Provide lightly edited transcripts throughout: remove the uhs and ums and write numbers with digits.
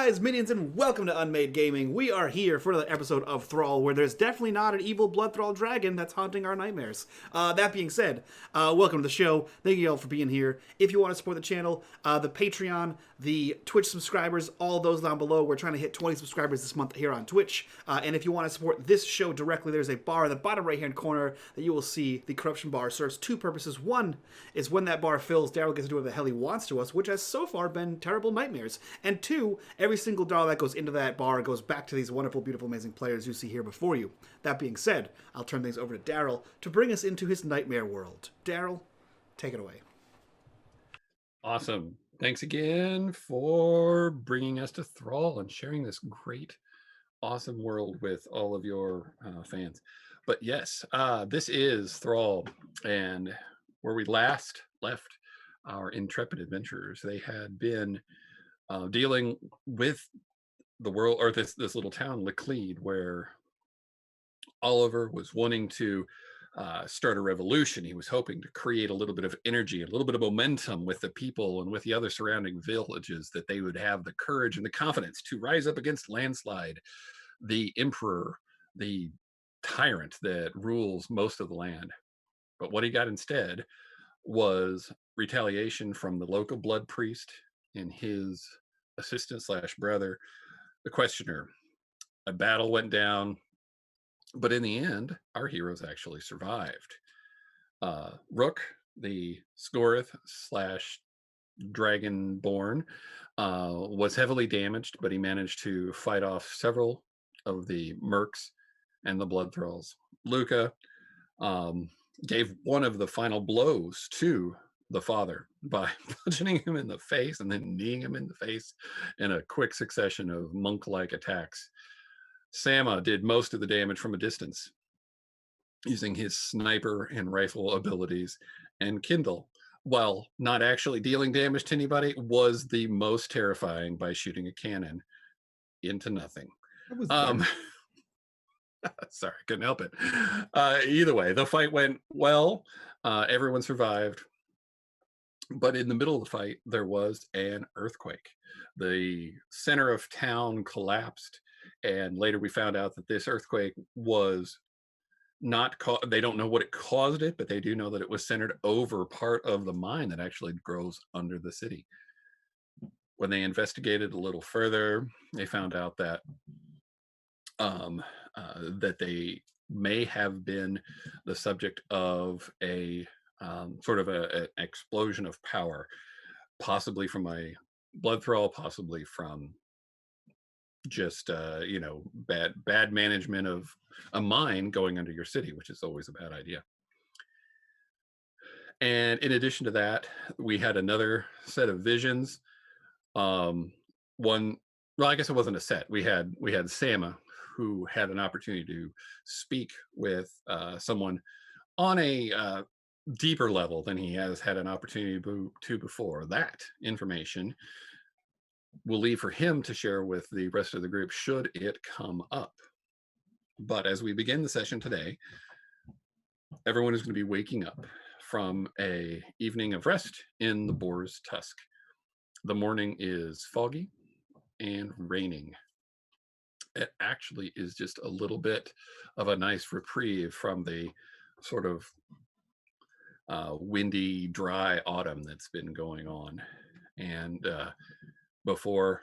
guys, minions, and welcome to unMadeGaming. We are here for another episode of Thrall, where there's definitely not an evil blood thrall dragon that's haunting our nightmares. That being said, welcome to the show. Thank you all for being here. If you want to support the channel, the Patreon, the Twitch subscribers, all those down below. We're trying to hit 20 subscribers this month here on Twitch. And if you want to support this show directly, there's a bar in the bottom right-hand corner that you will see. The corruption bar serves two purposes. One is when that bar fills, Daryl gets to do whatever the hell he wants to us, which has so far been terrible nightmares. And two, every single dollar that goes into that bar goes back to these wonderful, beautiful, amazing players you see here before you. That being said, I'll turn things over to Daryl to bring us into his nightmare world. Daryl, take it away. Awesome. Thanks again for bringing us to Thrall and sharing this great, awesome world with all of your fans. But yes, this is Thrall, and where we last left our intrepid adventurers, they had been dealing with the world, or this little town, Laclede, where Oliver was wanting to start a revolution. He was hoping to create a little bit of energy, a little bit of momentum with the people and with the other surrounding villages, that they would have the courage and the confidence to rise up against Landslide, the emperor, the tyrant that rules most of the land. But what he got instead was retaliation from the local blood priest and his assistant slash brother, the questioner. A battle went down, but in the end, our heroes actually survived. Rook, the Scorith slash Dragonborn, was heavily damaged, but he managed to fight off several of the mercs and the blood thralls. Luca gave one of the final blows to the father by bludgeoning him in the face and then kneeing him in the face in a quick succession of monk-like attacks. Sama did most of the damage from a distance, using his sniper and rifle abilities, and Kindle, while not actually dealing damage to anybody, was the most terrifying by shooting a cannon into nothing. Sorry, couldn't help it. Either way, the fight went well. Everyone survived. But in the middle of the fight, there was an earthquake. The center of town collapsed. And later we found out that this earthquake was not, they don't know what it caused it, but they do know that it was centered over part of the mine that actually grows under the city. When they investigated a little further, they found out that that they may have been the subject of a sort of an explosion of power, possibly from a blood thrall, possibly from just bad management of a mine going under your city, which is always a bad idea. And in addition to that, we had another set of visions. Well, I guess it wasn't a set. We had Sama, who had an opportunity to speak with someone on a deeper level than he has had an opportunity to before. That information we'll leave for him to share with the rest of the group should it come up. But as we begin the session today, everyone is going to be waking up from a evening of rest in the Boar's Tusk. The morning is foggy and raining. It actually is just a little bit of a nice reprieve from the sort of windy, dry autumn that's been going on. And before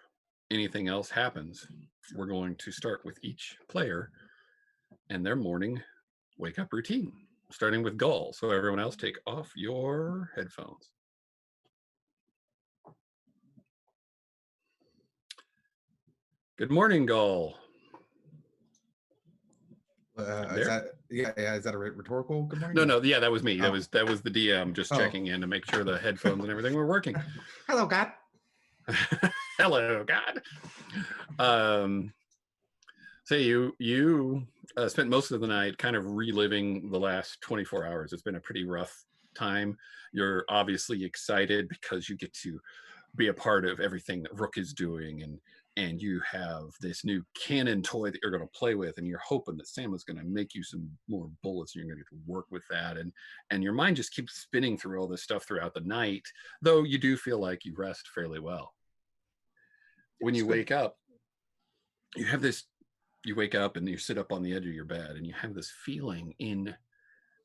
anything else happens, we're going to start with each player and their morning wake up routine, starting with Gull. So everyone else, take off your headphones. Good morning, Gull. Is that a rhetorical good morning? No, yeah, that was me. Oh. That was the DM just checking in to make sure the headphones and everything were working. Hello, God. Hello, God. So you spent most of the night kind of reliving the last 24 hours. It's been a pretty rough time. You're obviously excited because you get to be a part of everything that Rook is doing, and you have this new cannon toy that you're going to play with, and you're hoping that Sam is going to make you some more bullets, and you're going to get to work with that, and your mind just keeps spinning through all this stuff throughout the night, though you do feel like you rest fairly well. when you wake up, you wake up and you sit up on the edge of your bed and you have this feeling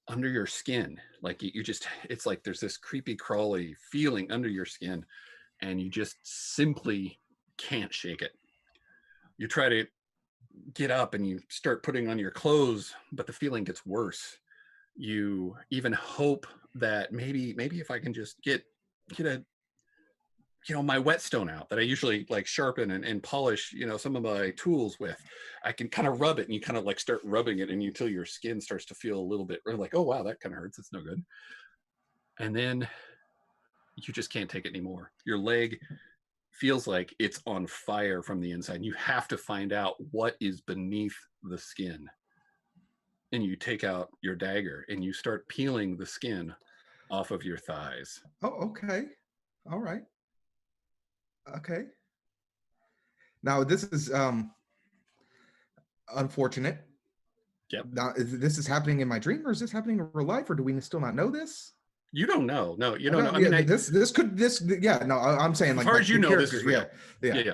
under your skin. Like it's like there's this creepy crawly feeling under your skin and you just simply can't shake it. You try to get up and you start putting on your clothes, but the feeling gets worse. You even hope that maybe if I can just get my whetstone out that I usually like sharpen and polish, some of my tools with, I can kind of rub it, and you kind of like start rubbing it and until your skin starts to feel a little bit like, oh wow, that kind of hurts. It's no good. And then you just can't take it anymore. Your leg feels like it's on fire from the inside. You have to find out what is beneath the skin. And you take out your dagger and you start peeling the skin off of your thighs. Oh, okay. All right. Okay. Now this is unfortunate. Yep. Now, this is happening in my dream, or is this happening in real life, or do we still not know this? You don't know. No, you don't know. Yeah, I mean, yeah. No, I'm saying, like, as far as you know, this is real. Yeah.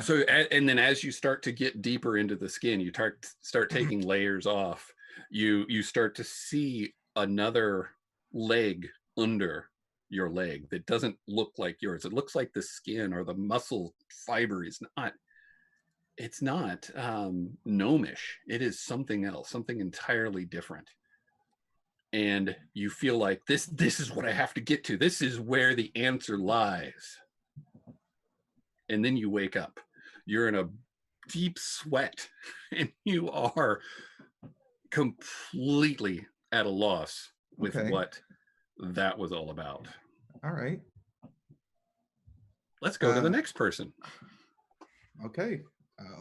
So, and then as you start to get deeper into the skin, you start taking layers off. You start to see another leg under your leg that doesn't look like yours. It looks like the skin or the muscle fiber is not. It's not gnomish. It is something else, something entirely different. And you feel like this is what I have to get to. This is where the answer lies. And then you wake up. You're in a deep sweat and you are completely at a loss with what that was all about. All right. Let's go to the next person. Okay.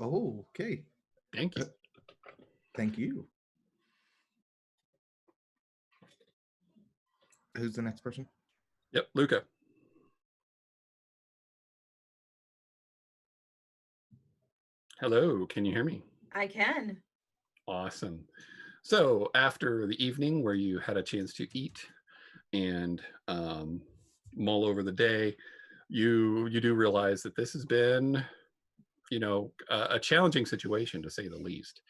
Okay. Thank you. Thank you. Who's the next person? Yep, Luca. Hello, can you hear me? I can. Awesome. So after the evening where you had a chance to eat and mull over the day, you do realize that this has been, a challenging situation, to say the least.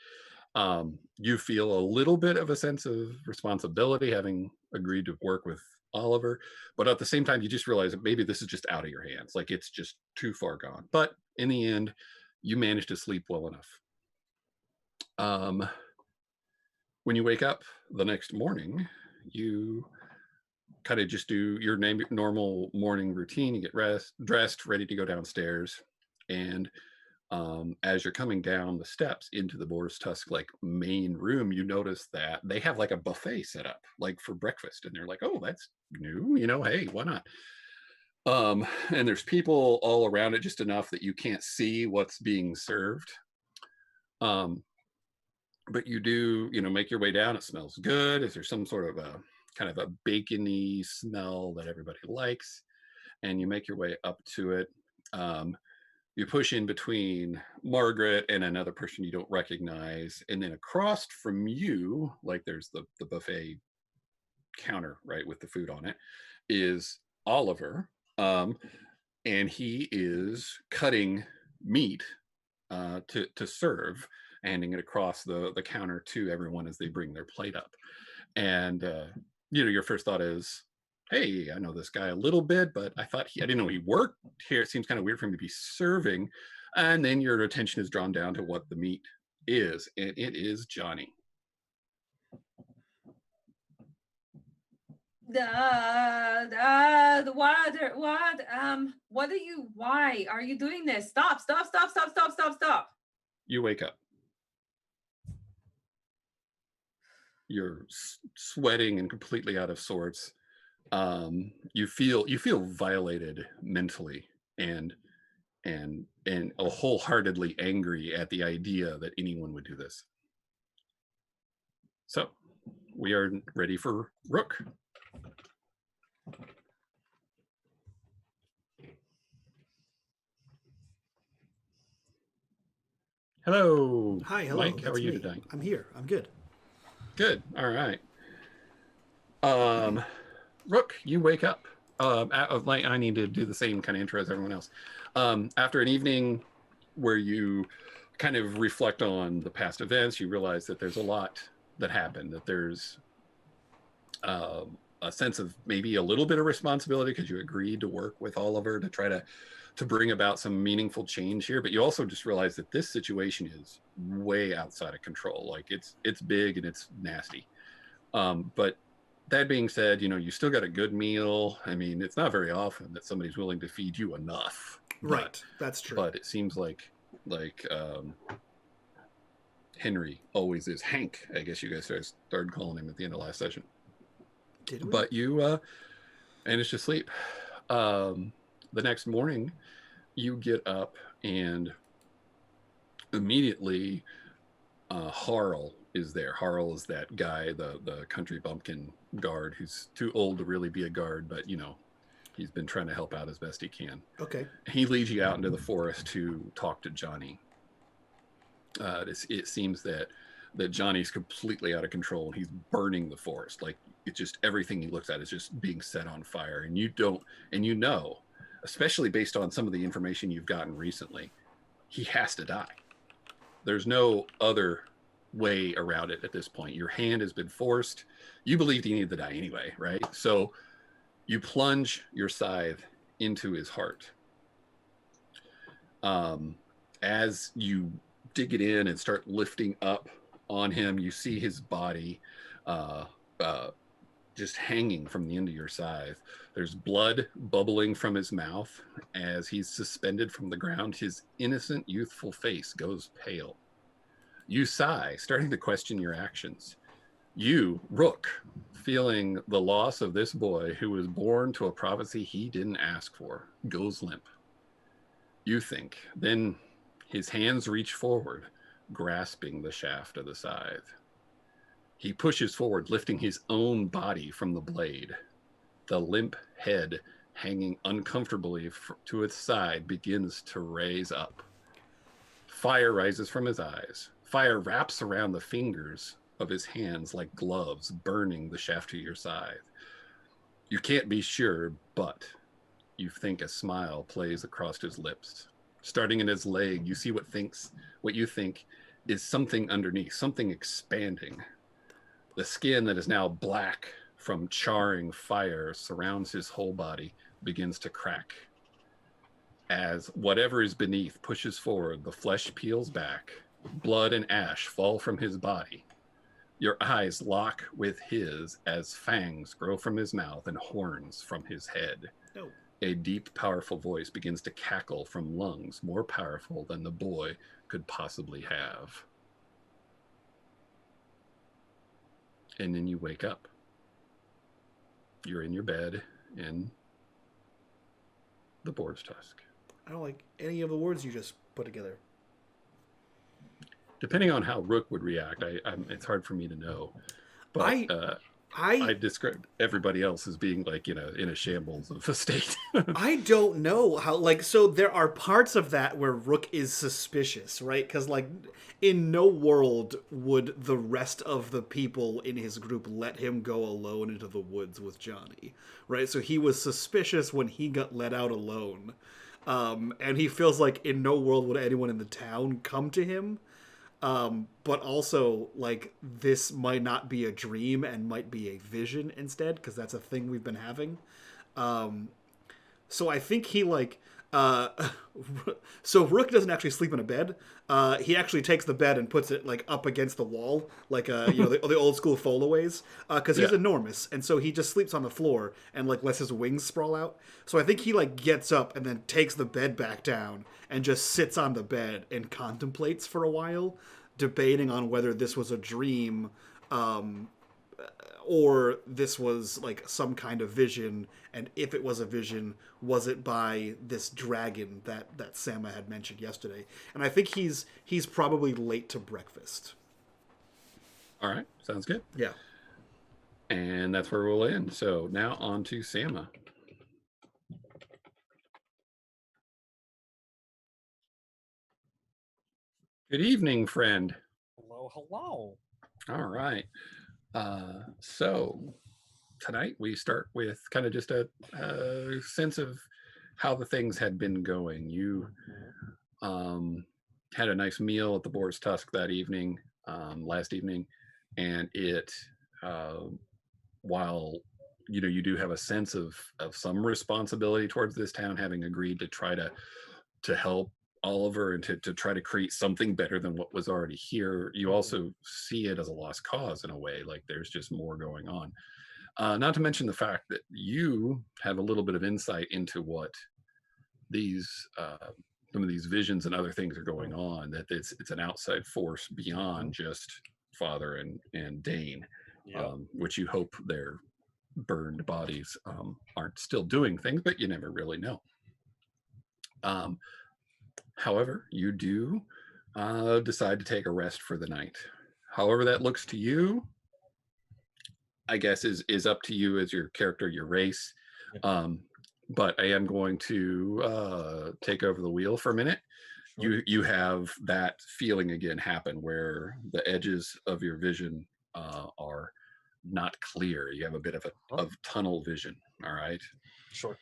You feel a little bit of a sense of responsibility having agreed to work with Oliver, but at the same time, you just realize that maybe this is just out of your hands. Like, it's just too far gone. But in the end, you managed to sleep well enough. When you wake up the next morning, you kind of just do your normal morning routine. You get dressed, ready to go downstairs. And as you're coming down the steps into the Boar's Tusk main room, you notice that they have like a buffet set up like for breakfast, and they're like, oh, that's new, hey, why not? And there's people all around it, just enough that you can't see what's being served. But you do, make your way down. It smells good. Is there some sort of a kind of a bacony smell that everybody likes? And you make your way up to it. You push in between Margaret and another person you don't recognize. And then across from you, like there's the buffet counter, right, with the food on it, is Oliver. And he is cutting meat to serve, handing it across the counter to everyone as they bring their plate up. And, your first thought is, hey, I know this guy a little bit, but I didn't know he worked here. It seems kind of weird for him to be serving. And then your attention is drawn down to what the meat is, and it is Johnny. The water, why are you doing this? Stop. You wake up. You're sweating and completely out of sorts. You feel violated mentally and wholeheartedly angry at the idea that anyone would do this. So we are ready for Rook. Hello. Hi, hello. Mike, how are you today? I'm here. I'm good. Good. All right. Rook, you wake up Like I need to do the same kind of intro as everyone else. After an evening where you kind of reflect on the past events, you realize that there's a lot that happened, that there's a sense of maybe a little bit of responsibility because you agreed to work with Oliver to try to bring about some meaningful change here. But you also just realize that this situation is way outside of control. Like it's big and it's nasty. But that being said, you still got a good meal. I mean, it's not very often that somebody's willing to feed you enough. Right, that's true. But it seems like Henry always is. Hank, I guess you guys started calling him at the end of last session. Did we? But you managed to sleep. The next morning, you get up and immediately Harl is there. Harl is that guy, the country bumpkin guard who's too old to really be a guard, but he's been trying to help out as best he can. Okay. He leads you out into the forest to talk to Johnny. It seems that Johnny's completely out of control and he's burning the forest. Like it's just everything he looks at is just being set on fire. And especially based on some of the information you've gotten recently, he has to die. There's no other way around it at this point. Your hand has been forced. You believed he needed to die anyway, right? So you plunge your scythe into his heart. As you dig it in and start lifting up on him, you see his body just hanging from the end of your scythe. There's blood bubbling from his mouth as he's suspended from the ground. His innocent, youthful face goes pale. You sigh, starting to question your actions. You, Rook, feeling the loss of this boy who was born to a prophecy he didn't ask for, goes limp. You think. Then his hands reach forward, grasping the shaft of the scythe. He pushes forward, lifting his own body from the blade. The limp head, hanging uncomfortably to its side, begins to raise up. Fire rises from his eyes. Fire wraps around the fingers of his hands like gloves, burning the shaft of your scythe. You can't be sure, but you think a smile plays across his lips. Starting in his leg, you see what you think is something underneath, something expanding. The skin that is now black from charring fire surrounds his whole body, begins to crack. As whatever is beneath pushes forward, the flesh peels back. Blood and ash fall from his body. Your eyes lock with his as fangs grow from his mouth and horns from his head. No. A deep, powerful voice begins to cackle from lungs more powerful than the boy could possibly have. And then you wake up. You're in your bed in the boar's tusk. I don't like any of the words you just put together. Depending on how Rook would react, it's hard for me to know. But I described everybody else as being like, in a shambles of a state. I don't know how, so there are parts of that where Rook is suspicious, right? Because, in no world would the rest of the people in his group let him go alone into the woods with Johnny, right? So he was suspicious when he got let out alone. And he feels like in no world would anyone in the town come to him. But also, this might not be a dream and might be a vision instead, because that's a thing we've been having. So I think he, so Rook doesn't actually sleep in a bed. He actually takes the bed and puts it, up against the wall, the old school followays, because he's enormous, and so he just sleeps on the floor and, lets his wings sprawl out. So I think he, gets up and then takes the bed back down and just sits on the bed and contemplates for a while, debating on whether this was a dream, or this was some kind of vision, and if it was a vision, was it by this dragon that Sama had mentioned yesterday? And I think he's probably late to breakfast. All right, sounds good. Yeah. And that's where we'll end. So now on to Sama. Good evening, friend. Hello, hello. All right. So tonight we start with kind of just a sense of how the things had been going. You had a nice meal at the Boar's Tusk that evening, last evening, and it, while you do have a sense of some responsibility towards this town, having agreed to try to help Oliver and to try to create something better than what was already here, you also see it as a lost cause in a way, like there's just more going on. Not to mention the fact that you have a little bit of insight into what these some of these visions and other things are going on, that it's an outside force beyond just Father and Dane, which you hope their burned bodies aren't still doing things, but you never really know. However, you do decide to take a rest for the night. However that looks to you, I guess is up to you as your character, your race. But I am going to take over the wheel for a minute. Sure. You have that feeling again happen where the edges of your vision are not clear. You have a bit of tunnel vision. All right. Sure.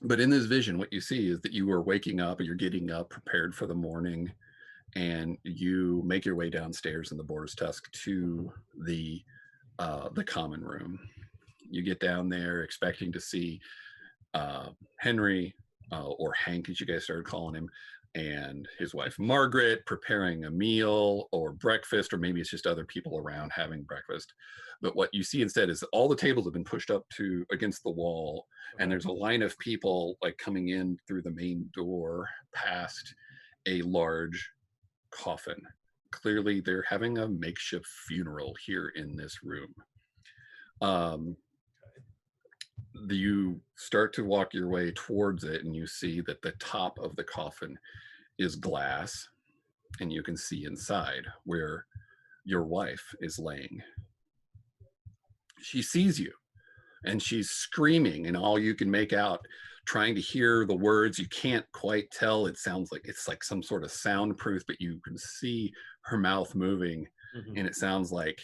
But in this vision, what you see is that you are waking up, or you're getting up, prepared for the morning, and you make your way downstairs in the Boar's Tusk to the common room. You get down there expecting to see Henry, or Hank, as you guys started calling him, and his wife Margaret preparing a meal or breakfast, or maybe it's just other people around having breakfast. But what you see instead is all the tables have been pushed up to against the wall, and there's a line of people like coming in through the main door past a large coffin. Clearly they're having a makeshift funeral here in this room. You start to walk your way towards it, and you see that the top of the coffin is glass, and you can see inside where your wife is laying. She sees you, and she's screaming, and all you can make out, trying to hear the words, you can't quite tell. It sounds like it's like some sort of soundproof, but you can see her mouth moving, and it sounds like,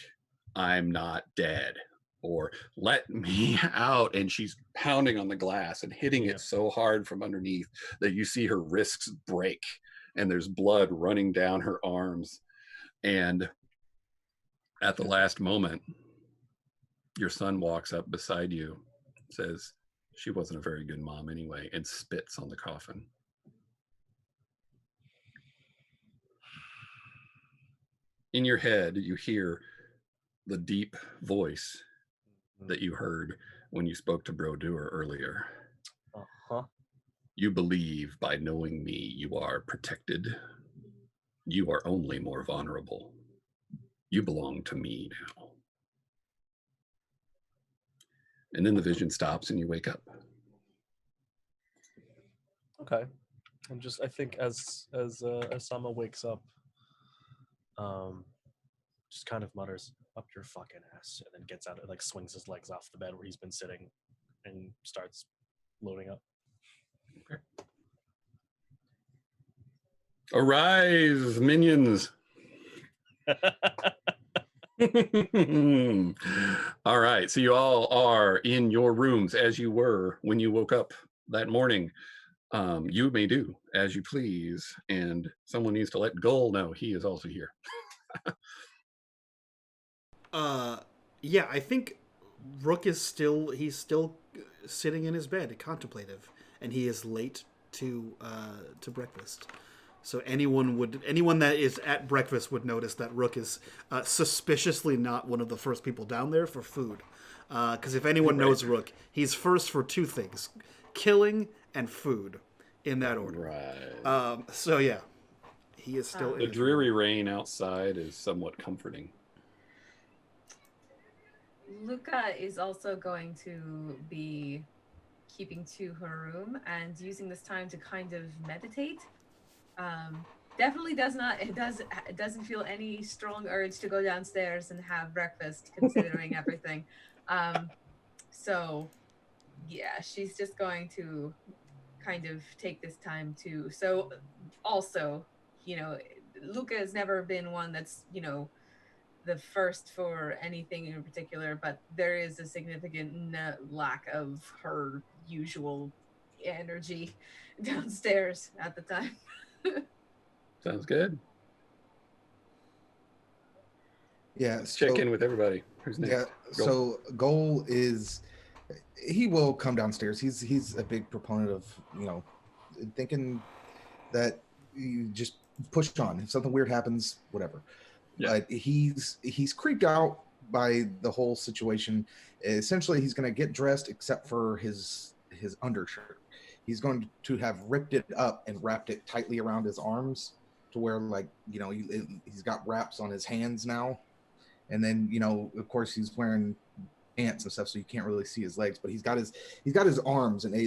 "I'm not dead," or "let me out," and she's pounding on the glass and hitting it so hard from underneath that you see her wrists break, and there's blood running down her arms. And at the last moment, your son walks up beside you, says, "She wasn't a very good mom anyway," and spits on the coffin. In your head, you hear the deep voice that you heard when you spoke to Brodeur earlier. You believe by knowing me, you are protected. You are only more vulnerable. You belong to me now. And then the vision stops and you wake up. Okay. And just, I think as Sama wakes up, just kind of mutters, "Up your fucking ass," and then gets out and like swings his legs off the bed where he's been sitting and starts loading up. Okay. Arise, minions. All right, so you all are in your rooms as you were when you woke up that morning. You may do as you please, and someone needs to let Gull know he is also here. Yeah, I think Rook is still sitting in his bed, contemplative, and he is late to breakfast. So anyone that is at breakfast would notice that Rook is suspiciously not one of the first people down there for food. Because if anyone knows Rook, he's first for two things: killing and food, in that order. Right. So yeah, he is still. The dreary rain outside is somewhat comforting. Luca is also going to be keeping to her room and using this time to kind of meditate. Definitely doesn't feel any strong urge to go downstairs and have breakfast, considering everything. So yeah, she's just going to kind of take this time to. So also, Luca has never been one that's the first for anything in particular, but there is a significant lack of her usual energy downstairs at the time. Sounds good. Yeah. Let's check in with everybody. Who's next? Yeah. Go. So Goal is, he will come downstairs. He's a big proponent of, thinking that you just push on. If something weird happens, whatever. Yeah. But he's creeped out by the whole situation. Essentially, he's going to get dressed except for his undershirt. He's going to have ripped it up and wrapped it tightly around his arms to where, like, he's got wraps on his hands now. And then, of course, he's wearing pants and stuff, so you can't really see his legs. But he's got his arms, and he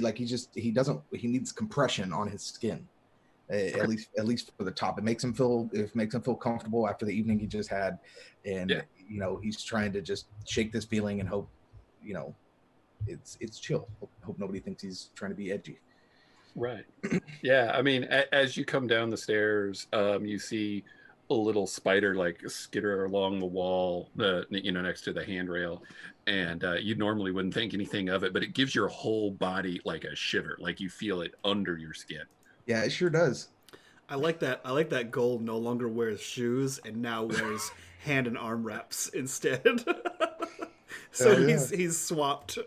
needs compression on his skin. At least for the top. It makes him feel comfortable after the evening he just had, and he's trying to just shake this feeling and hope, it's chill. Hope nobody thinks he's trying to be edgy. Right. Yeah. I mean, as you come down the stairs, you see a little spider like skitter along the wall, next to the handrail, and you normally wouldn't think anything of it, but it gives your whole body like a shiver, like you feel it under your skin. Yeah, it sure does. I like that Gold no longer wears shoes and now wears hand and arm wraps instead. So he's swapped.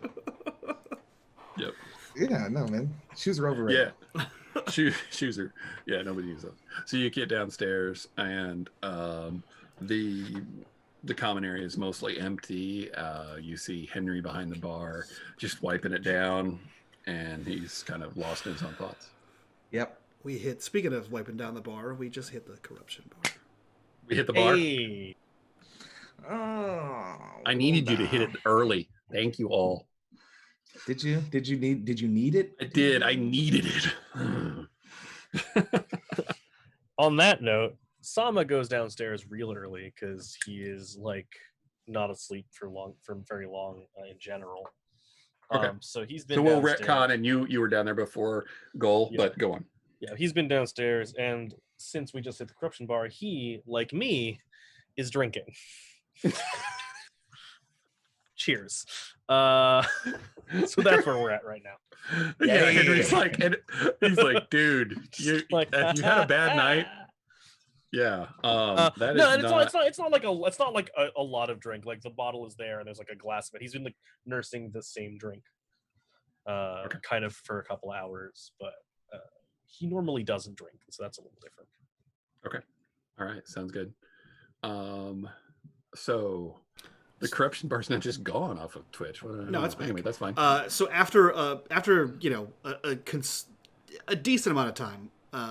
Yep. Yeah, no, man. Shoes are overrated. Yeah. Shoes are, nobody uses those. So you get downstairs, and the common area is mostly empty. You see Henry behind the bar just wiping it down, and he's kind of lost in his own thoughts. Yep. Speaking of wiping down the bar, we just hit the corruption bar. We hit the bar? Hey. Oh, I needed you to hit it early. Thank you all. Did you need it? I did. I needed it. On that note, Sama goes downstairs real early because he is like not asleep for very long in general. Okay. So he's been. So we'll downstairs. retcon, and you were down there before Goal, but go on. Yeah, he's been downstairs, and since we just hit the corruption bar, he, like me, is drinking. Cheers. So that's where we're at right now. Yeah, Henry's like, dude, you had a bad night. Yeah. That is it's not like a lot of drink. Like the bottle is there, and there's like a glass of it. He's been like nursing the same drink, kind of for a couple hours, but he normally doesn't drink, so that's a little different. Okay. All right. Sounds good. So the corruption bar's not just gone off of Twitch. No, it's back. Anyway, that's fine. So after a decent amount of time,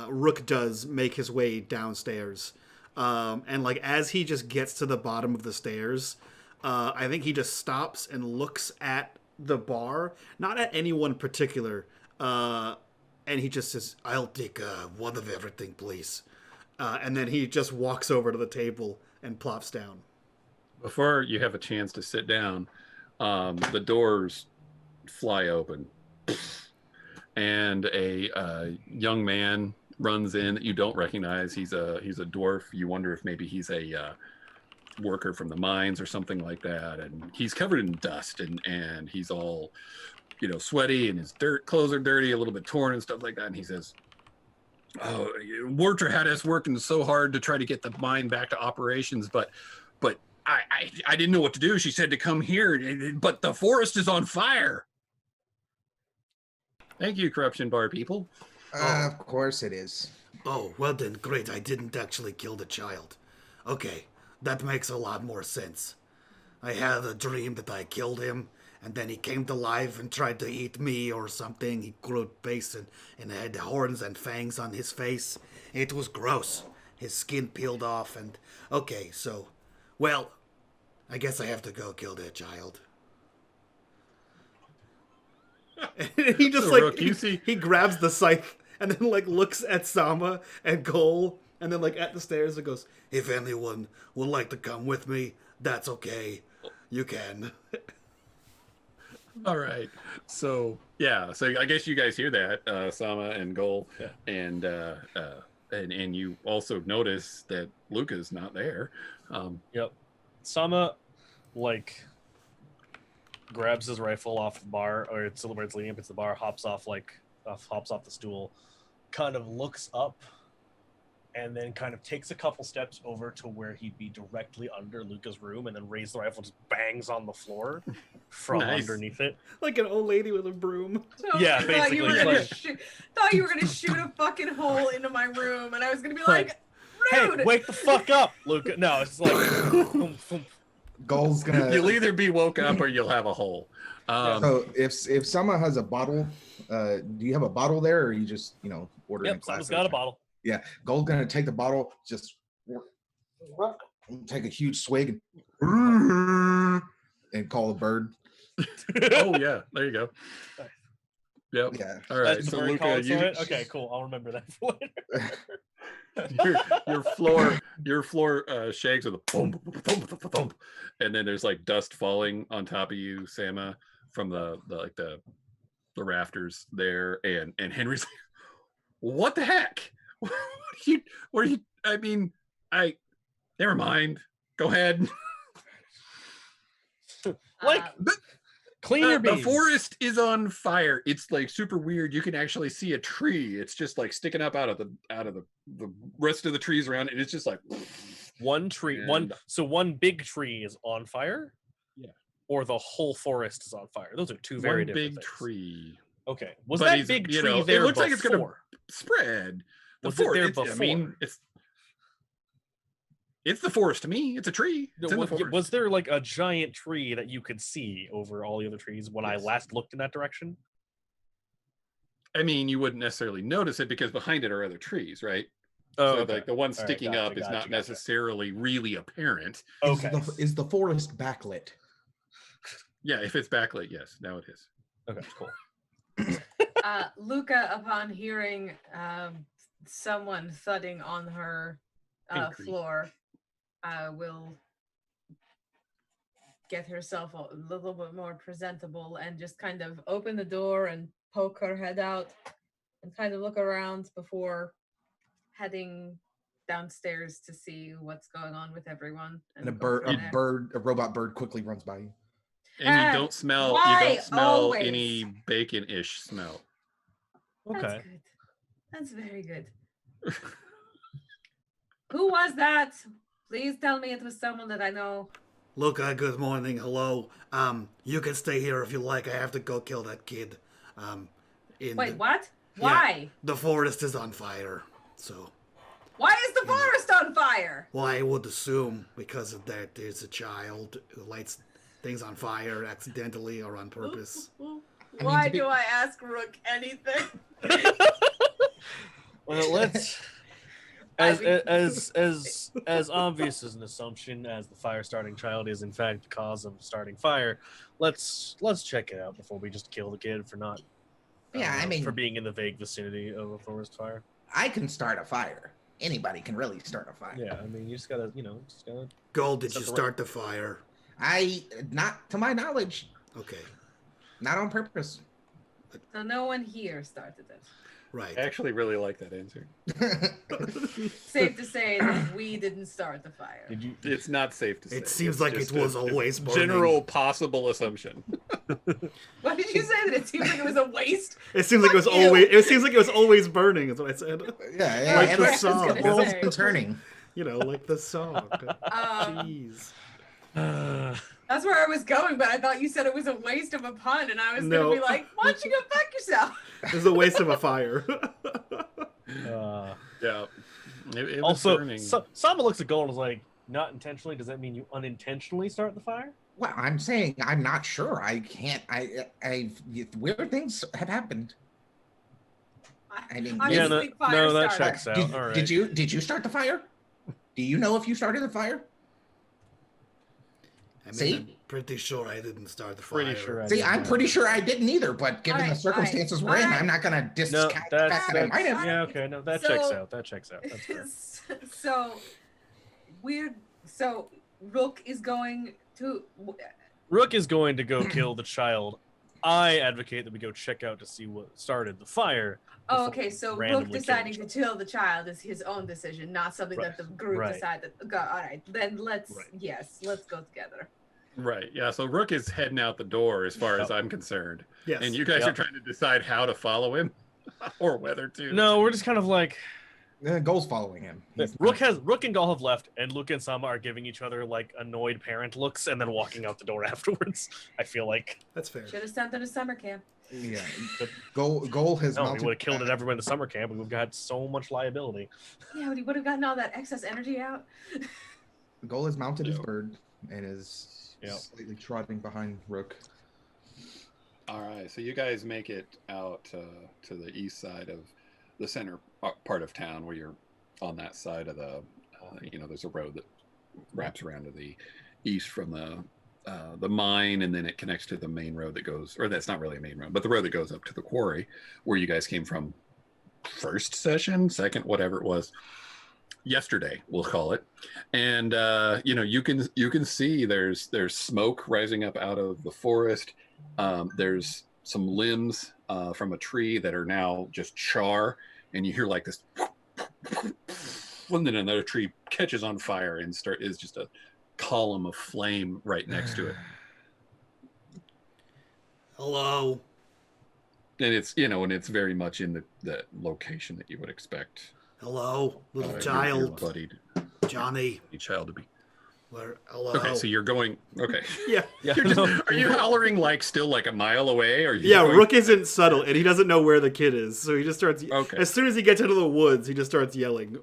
Rook does make his way downstairs, and like as he just gets to the bottom of the stairs, I think he just stops and looks at the bar, not at anyone particular, and he just says, "I'll take one of everything, please," and then he just walks over to the table and plops down. Before you have a chance to sit down, the doors fly open, and a young man runs in that you don't recognize. He's a dwarf. You wonder if maybe he's a worker from the mines or something like that. And he's covered in dust, and he's all, sweaty, and his clothes are dirty, a little bit torn and stuff like that. And he says, "Oh, Warter had us working so hard to try to get the mine back to operations, but I didn't know what to do. She said to come here, but the forest is on fire." Thank you, corruption bar people. Of course it is. Oh, well then, great. I didn't actually kill the child. Okay, that makes a lot more sense. I had a dream that I killed him, and then he came to life and tried to eat me or something. He grew a face and had horns and fangs on his face. It was gross. His skin peeled off, and okay, so, well, I guess I have to go kill that child. And he just So, Rook, he grabs the scythe and then like looks at Sama and Goal and then like at the stairs and goes, "If anyone would like to come with me, that's okay. You can." All right. So I guess you guys hear that, Sama and Goal, and you also notice that Luca's not there. Yep. Sama, like, grabs his rifle off the bar, or it's where it's leading up. It's the bar. Hops off the stool, kind of looks up, and then kind of takes a couple steps over to where he'd be directly under Luca's room, and then raises the rifle, and just bangs on the floor from underneath it, like an old lady with a broom. So Yeah, I thought basically, you were it's gonna like- thought you were gonna shoot a fucking hole into my room, and I was gonna be like, rude. Hey, wake the fuck up, Luca! No, it's like, boom, boom. Goal's gonna. You'll either be woke up or you'll have a hole. So if someone has a bottle, do you have a bottle there, or are you just ordering? Yep, Sama's got a bottle. Yeah, Gold's gonna take the bottle, just take a huge swig, and call a bird. Oh yeah, there you go. Yep. Yeah. All right. That's So the word Luca, called you, for it? Okay, cool. I'll remember that for later. your floor shakes with a thump, thump, thump, thump, and then there's like dust falling on top of you, Sama, from the rafters there, and Henry's like, what the heck? What are you? I mean, never mind. Go ahead. Like, clean your the beans. forest is on fire. It's like super weird. You can actually see a tree. It's just like sticking up out of the rest of the trees around it. And it's just like One tree, And- one big tree is on fire. Yeah. Or the whole forest is on fire. Those are two very one different big things. tree. Okay, was But that he's- big you tree know, it there looks before? like it's gonna spread. Was it there before? I mean, it's the forest to me. It's a tree. It's in the forest. Was there like a giant tree that you could see over all the other trees when I Yes. last looked in that direction? I mean, you wouldn't necessarily notice it because behind it are other trees, right? Oh, So okay. like the one All right, sticking gotcha, up is gotcha, not gotcha. necessarily really apparent. Okay. Is the forest backlit? Yeah, if it's backlit, yes. Now it is. Okay, cool. Luca, upon hearing someone thudding on her Concrete. floor, will get herself a little bit more presentable and just kind of open the door and poke her head out and kind of look around before heading downstairs to see what's going on with everyone. And a go from there. robot bird quickly runs by you. And you don't smell always? any bacon-ish smell. Okay. That's good. That's very good. Who was that? Please tell me it was someone that I know. Luca, good morning. Hello. You can stay here if you like. I have to go kill that kid. Wait, what? Why? The forest is on fire. So, Why is the forest on fire? well, I would assume because of that, there's a child who lights things on fire accidentally or on purpose. Why to be- do I ask Rook anything? Well, let's I as obvious as an assumption as the fire starting child is in fact the cause of starting fire. Let's check it out before we just kill the kid for not. Yeah, I mean, for being in the vague vicinity of a forest fire. I can start a fire. Anybody can really start a fire. Yeah, I mean, you just gotta. Gold, did Set you the start the fire? Not to my knowledge, Okay, not on purpose. So no one here started it. right. I actually really like that answer. Safe to say that we didn't start the fire. Did you? It's not safe to say. It seems It's like just it was a always burning. general possible assumption. What did you say? That it seemed like it was a waste? It seems like it was Fuck you. always. It seems like it was always burning. Is what I said. Yeah, Like and the the song. gonna world's say. been turning. You know, like the song. Jeez. That's where I was going, but I thought you said it was a waste of a pun, and I was No. gonna be like, "Why don't you go fuck yourself?" It was a waste of a fire. Yeah. It was Also, burning. Sama looks at Gold and is like, "Not intentionally. Does that mean you unintentionally start the fire?" Well, I'm saying I'm not sure. I can't. Weird things have happened. I mean, Obviously, no, fire that started. checks out. did, All right. did you start the fire? Do you know if you started the fire? I mean, See? I'm pretty sure I didn't start the fire. Pretty sure I See, did. I'm pretty sure I didn't either. But given the Alright, circumstances we're in, alright. I'm not going to No, discount the that's fact that I might have. yeah. Okay, no, that So- checks out. That checks out. That's fair. So weird. So Rook is going to. Rook is going to go kill the child I advocate that we go check out to see what started the fire. Oh, before okay. we So Rook randomly kill deciding each to other. kill the child is his own decision, not something that the group Right. decided. All right, then let's Right. let's go together. Right. Yeah. So Rook is heading out the door as far as Yep. I'm concerned. Yes. And you guys are trying to decide how to follow him or whether to. No, we're just kind of like Goal's following him. He's Rook not- and Gall have left, and Luke and Sama are giving each other like annoyed parent looks, and then walking out the door afterwards. I feel like That's fair. Should have sent them to summer camp. Yeah. Goal has no, we mounted. would have killed it everywhere in the summer camp. We've got so much liability. Yeah, but he would have gotten all that excess energy out. Goal has mounted his Yep. bird and is Yep. slightly trotting behind Rook. All right. So you guys make it out to the east side of the center part of town where you're on that side of the, there's a road that wraps around to the east from the mine, and then it connects to the main road that goes, or that's not really a main road, but the road that goes up to the quarry where you guys came from first session, second, whatever it was, yesterday, we'll call it. And you can see there's smoke rising up out of the forest. There's some limbs from a tree that are now just char, and you hear like this, and then another tree catches on fire and is just a column of flame right next to it. Hello. And it's very much in the location that you would expect Hello, little your child. bloodied Johnny. child to be. Hello. Okay, so you're going. Okay, Yeah. Yeah. you're are you hollering like still like a mile away? Or Yeah, going, Rook isn't subtle, and he doesn't know where the kid is, so he just starts. Okay. As soon as he gets into the woods, he just starts yelling.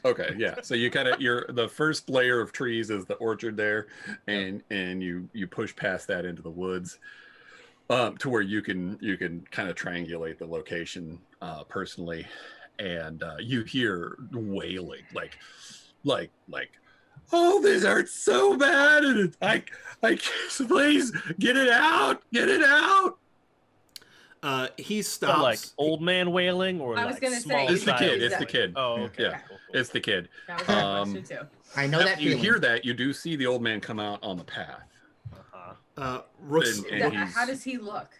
Okay, yeah. So you kind of the first layer of trees is the orchard there, and you push past that into the woods, to where you can kind of triangulate the location personally, and you hear wailing like. Oh, this hurts so bad, and I please get it out. He So, stops. like old man wailing, or I was like gonna say, small It's the child? kid. It's the kid. Oh, okay. Yeah, Cool. it's the kid. That was our question too. I know that You feeling. hear that? You do see the old man come out on the path. Uh-huh. Rook's. And How does he look?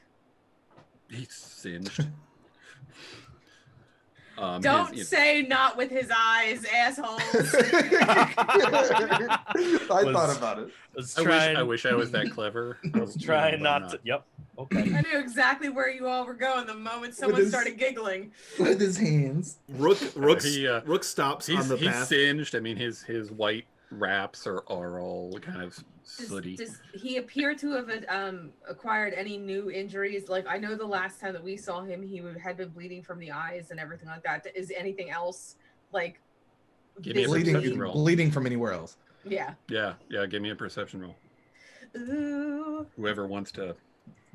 He's singed. Don't say not with his eyes, assholes. I Was- thought about it. Let's I try. wish I was that clever. I was trying not to. Yep. Okay. I knew exactly where you all were going the moment someone his- started giggling. With his hands. Rook stops on He's the path. singed. I mean, his white wraps are all kind of sooty. Does he appear to have acquired any new injuries? Like, I know the last time that we saw him, he had been bleeding from the eyes and everything like that. Is anything else like Give me a visibly- perception roll. Bleeding from anywhere else. Yeah. Yeah. Give me a perception roll. Ooh, Whoever wants to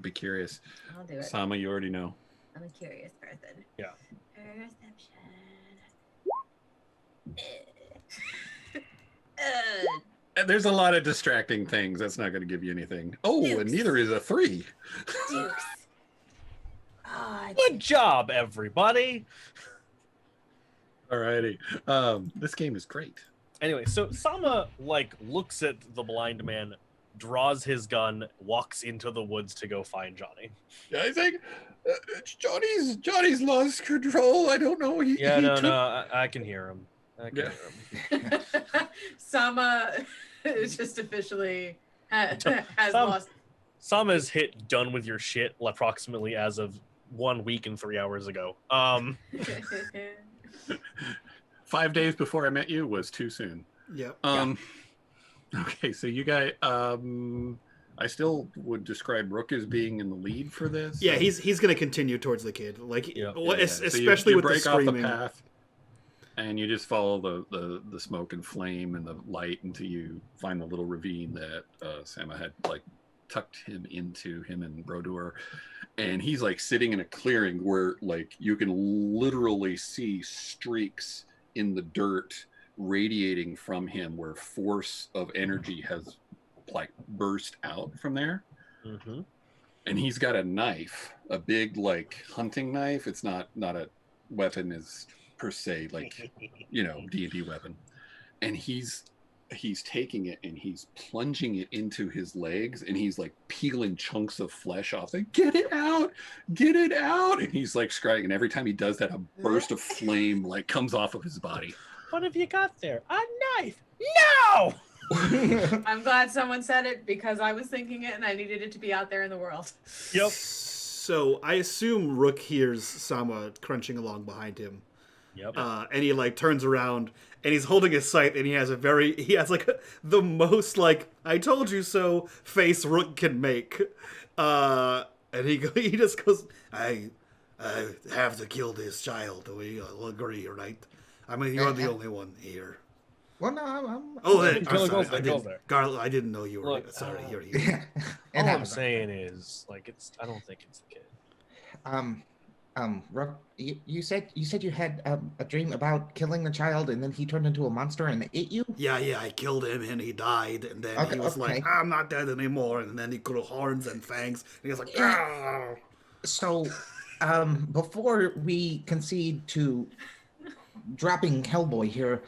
be curious. I'll do it. Sama, you already know. I'm a curious person. Yeah. Perception. And there's a lot of distracting things. That's not going to give you anything. Oh, and Dukes. neither is a 3. Dukes. Ah, Good job, everybody. Alrighty. This game is great. Anyway, so Sama like looks at the blind man, draws his gun, walks into the woods to go find Johnny. Yeah, I think Johnny's lost control. I don't know. I can hear him. I can Yeah. hear him. Sama is just officially has Sama- lost. Sama's hit done with your shit approximately as of 1 week and 3 hours ago. 5 days before I met you was too soon. Yep. Okay, so you guys, I still would describe Rook as being in the lead for this. Yeah, he's gonna continue towards the kid, like Yeah. especially you with the break off screaming. the path, and you just follow the smoke and flame and the light until you find the little ravine that Sama had like tucked him into, him and Brodur, and he's like sitting in a clearing where like you can literally see streaks in the dirt radiating from him, where force of energy has like burst out from there. Mm-hmm. And he's got a knife, a big like hunting knife. It's not a weapon as per se, like D&D weapon. And he's he's taking it and he's plunging it into his legs, and he's like peeling chunks of flesh off. Like, get it out, and he's like scrying. And every time he does that, a burst of flame like comes off of his body. What have you got there? A knife? No. I'm glad someone said it because I was thinking it and I needed it to be out there in the world. Yep. So I assume Rook hears Sama crunching along behind him. Yep. And he like turns around and he's holding his scythe and he has the most like I told you so face Rook can make. And he just goes, I have to kill this child. We all agree, right? I mean, you're the only one here. Well, no, I'm I didn't know you were. Look, sorry, you're here. All I'm saying is, like, I don't think it's the kid. Rook, you said you had a dream about killing the child, and then he turned into a monster and ate you. Yeah, I killed him and he died, and then he was like, I'm not dead anymore, and then he grew horns and fangs, and he was like, Argh! So, before we concede to dropping Hellboy here,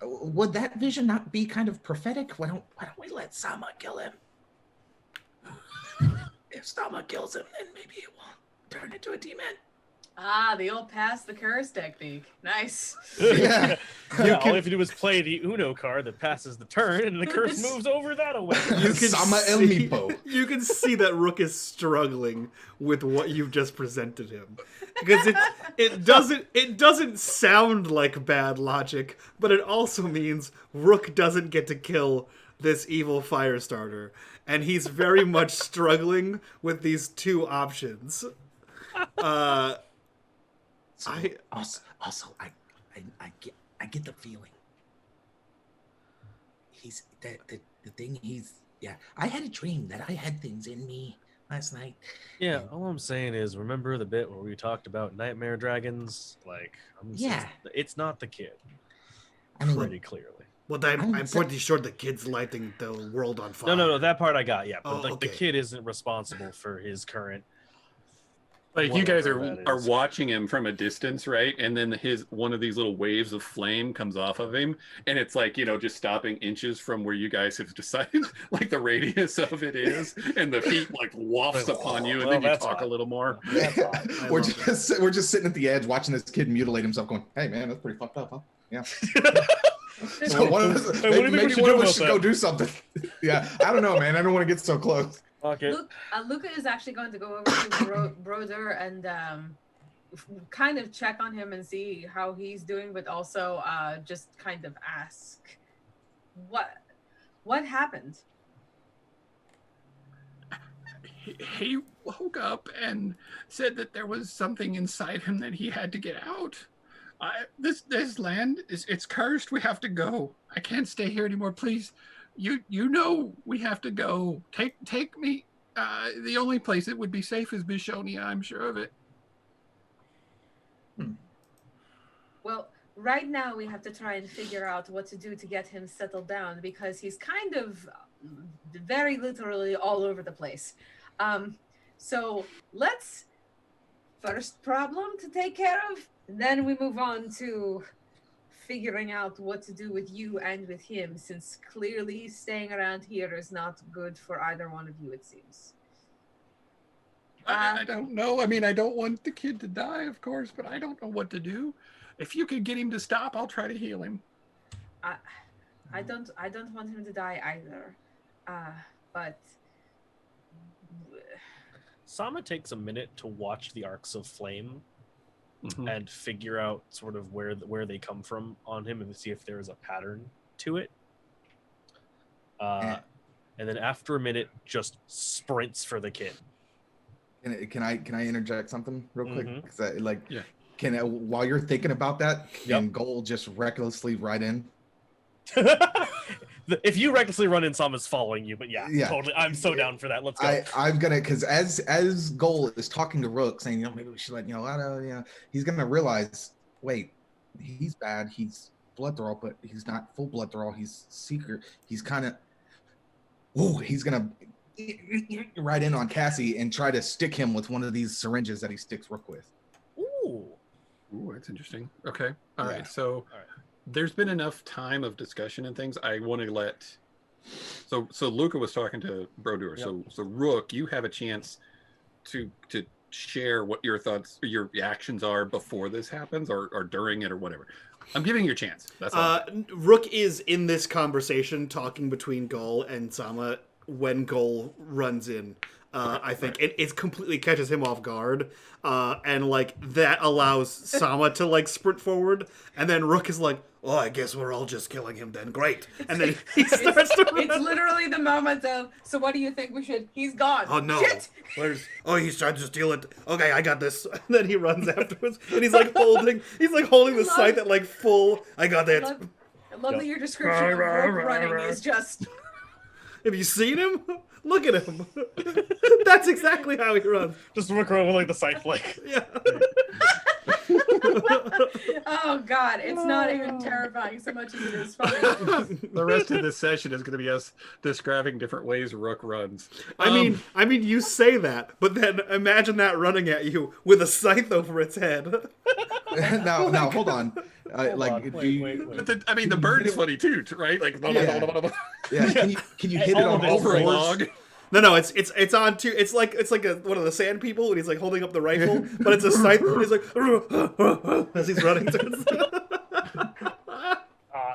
would that vision not be kind of prophetic? Why don't we let Sama kill him? If Sama kills him, then maybe it won't turn into a demon. Ah, the old pass the curse technique. Nice. Yeah. All you have to do is play the Uno card that passes the turn, and the curse moves over that away. Sama El Mipo. You can see that Rook is struggling with what you've just presented him, because it doesn't sound like bad logic, but it also means Rook doesn't get to kill this evil fire starter, and he's very much struggling with these two options. I get the feeling he's the thing he's I had a dream that I had things in me last night. Yeah, all I'm saying is, remember the bit where we talked about nightmare dragons? Like, it's not the kid. I mean, pretty clearly. Well, I'm pretty sure the kid's lighting the world on fire. No, that part I got. Yeah, but okay. The kid isn't responsible for his current. Like, you guys are watching him from a distance, right? And then one of these little waves of flame comes off of him, and it's like, just stopping inches from where you guys have decided like the radius of it is, and the heat like wafts upon you, and then you talk a little more. We're just sitting at the edge watching this kid mutilate himself, going, "Hey man, that's pretty fucked up, huh?" Yeah. So maybe one of us should go do something. Yeah, I don't know, man. I don't want to get so close. Okay. Luca is actually going to go over to Broder and kind of check on him and see how he's doing, but also just kind of ask what happened. He woke up and said that there was something inside him that he had to get out. This land it's cursed. We have to go. I can't stay here anymore. Please. You know we have to go. Take me. The only place it would be safe is Bishonia. I'm sure of it. Well, right now we have to try and figure out what to do to get him settled down, because he's kind of very literally all over the place. So let's first problem to take care of, and then we move on to figuring out what to do with you and with him, since clearly staying around here is not good for either one of you, it seems. I don't know. I mean, I don't want the kid to die, of course, but I don't know what to do. If you could get him to stop, I'll try to heal him. I don't want him to die either. But Sama takes a minute to watch the arcs of flame and figure out sort of where they come from on him, and see if there is a pattern to it. And then after a minute, just sprints for the kid. Can I interject something real quick? Because while you're thinking about that, can Goal just recklessly ride in? If you recklessly run in, Sama's following you, but yeah, totally. I'm so down for that. Let's go. I'm gonna, because as Goal is talking to Rook, saying, maybe we should he's gonna realize, wait, he's bad. He's blood thrall, but he's not full blood thrall. He's seeker. He's kind of, he's gonna ride in on Cassie and try to stick him with one of these syringes that he sticks Rook with. Ooh, that's interesting. Okay, all right. So there's been enough time of discussion and things. I want to let. So Luca was talking to Brodeur. Yep. So Rook, you have a chance to share what your thoughts, your reactions are before this happens, or during it, or whatever. I'm giving you a chance. That's all. Rook is in this conversation talking between Gull and Sama when Gull runs in. I think it completely catches him off guard, and like that allows Sama to like sprint forward, and then Rook is like, "Oh, I guess we're all just killing him then. Great!" And then he starts to run. It's literally the moment of, so what do you think we should? He's gone. Oh no! Shit! He's trying to steal it. Okay, I got this. And then he runs afterwards, and he's like holding the scythe at like full. I got that. I love that your description of Rook running is just. Have you seen him? Look at him. That's exactly how he runs. Just look around with like the scythe like. Yeah. Oh God, it's not even terrifying so much as it is funny. The rest of this session is going to be us describing different ways Rook runs. I mean, you say that, but then imagine that running at you with a scythe over its head. now, hold on. Wait. But the bird's funny too, right? Like, Yeah. Can you hit it on all over a fours? log. No, it's on two. It's like one of the sand people when he's like holding up the rifle, but it's a scythe. And he's like as he's running towards.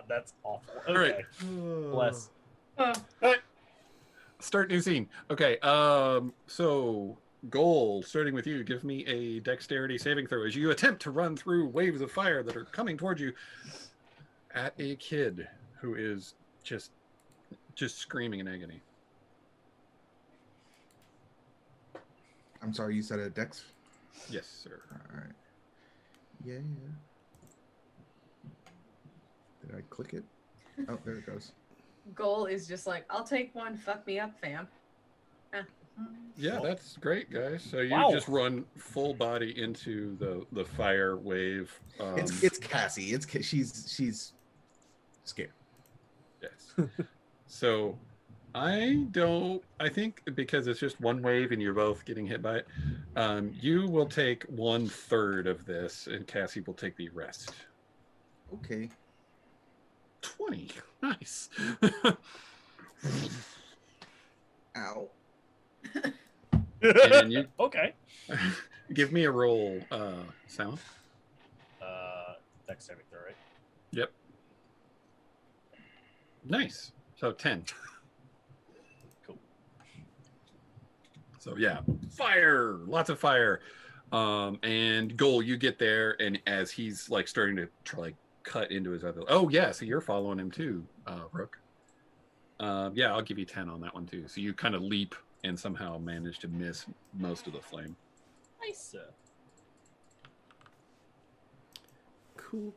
That's awful. All right. Okay. Bless. All right. Start new scene. Okay. So Goal, starting with you, give me a dexterity saving throw as you attempt to run through waves of fire that are coming towards you at a kid who is just screaming in agony. I'm sorry, you said a dex? Yes, sir. All right. Yeah. Did I click it? Oh, there it goes. Goal is just like, I'll take one. Fuck me up, fam. Yeah, that's great, guys. So you Wow. just run full body into the fire wave. It's Cassie. She's scared. Yes. So I think because it's just one wave and you're both getting hit by it, you will take 1/3 of this and Cassie will take the rest. Okay. 20. Nice. Ow. And you Okay. give me a roll, Sam. Dex saving throw, right? Yep. Nice. So 10. Cool. So yeah, fire, lots of fire. And Goal, you get there, and as he's like starting to try cut into his other. Oh yeah, so you're following him too, Rook. Yeah, I'll give you 10 on that one too. So you kind of leap and somehow manage to miss most of the flame. Nice. Cool.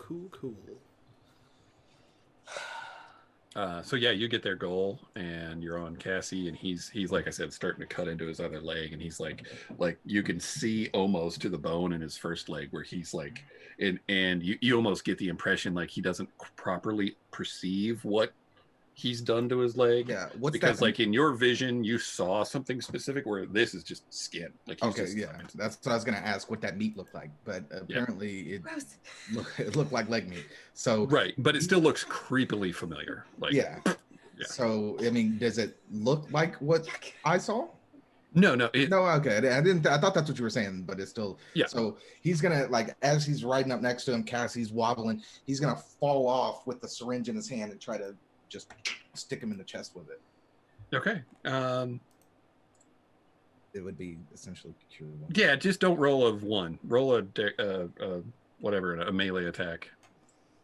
So yeah, you get their Goal, and you're on Cassie, and he's like I said, starting to cut into his other leg, and he's like you can see almost to the bone in his first leg where he's like, and you almost get the impression like he doesn't properly perceive what he's done to his leg. Yeah. What's because that? like in your vision you saw something specific where this is just skin. Like he's Okay, just, yeah. That's what I was gonna ask. What that meat looked like, but apparently Gross. it looked like leg meat. So right, but it still looks creepily familiar. Like yeah. Yeah. So I mean, does it look like what I saw? no, No, okay. I thought that's what you were saying, but it's still. Yeah. So he's gonna as he's riding up next to him, Cassie's wobbling. He's gonna fall off with the syringe in his hand and try to just stick him in the chest with it. Okay. It would be essentially cure one. Yeah, just don't roll a 1. Roll a melee attack,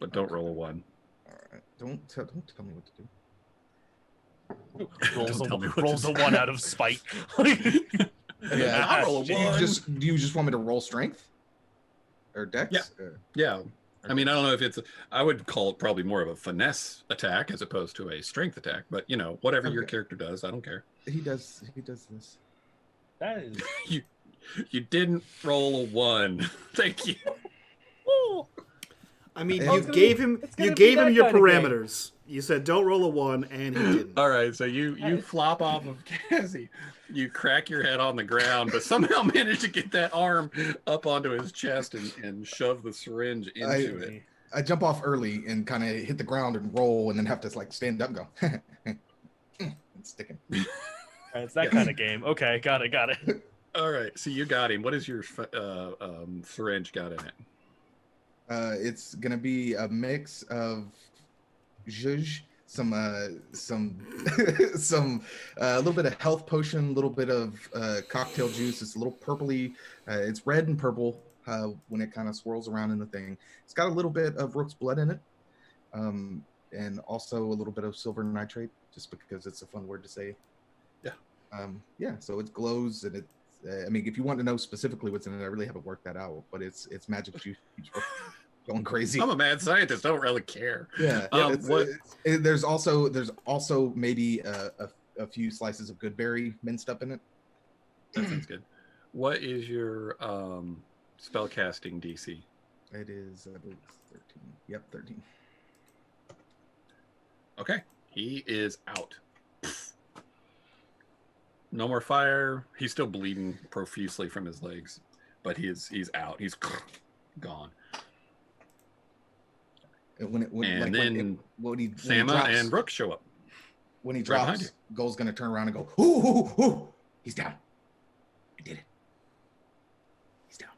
but don't roll a 1. All right. Don't tell me what to do. Rolls a 1 out of spite. Yeah. I'll roll a Do 1. you just want me to roll strength or dex? Yeah. Yeah. I mean, I don't know if I would call it probably more of a finesse attack as opposed to a strength attack, but whatever your Okay. character does, I don't care. He does this. That is. You didn't roll a 1. Thank you. I mean, Oh, you gave him your parameters. You said don't roll a 1, and he didn't. All right, so you flop off of Cassie. You crack your head on the ground, but somehow manage to get that arm up onto his chest and shove the syringe into it. I jump off early and kind of hit the ground and roll, and then have to like stand up and go. It's sticking. It's that kind of game. Okay, got it. All right, so you got him. What is your syringe got in it? It's gonna be a mix of zhuzh, some a little bit of health potion, a little bit of cocktail juice. It's a little purpley. It's red and purple when it kind of swirls around in the thing. It's got a little bit of rook's blood in it, and also a little bit of silver nitrate, just because it's a fun word to say. Yeah. So it glows, and it. I mean, if you want to know specifically what's in it, I really haven't worked that out, but it's magic juice. Going crazy. I'm a mad scientist. Don't really care. Yeah. There's also maybe a few slices of goodberry minced up in it. That sounds good. What is your spell casting DC? It is, I believe, 13. Yep, 13. Okay, he is out. No more fire. He's still bleeding profusely from his legs, but he's out. He's gone. Then Sama and Rook show up. When he Right drops, Goal's gonna turn around and go, ooh, he's down. I did it. He's down.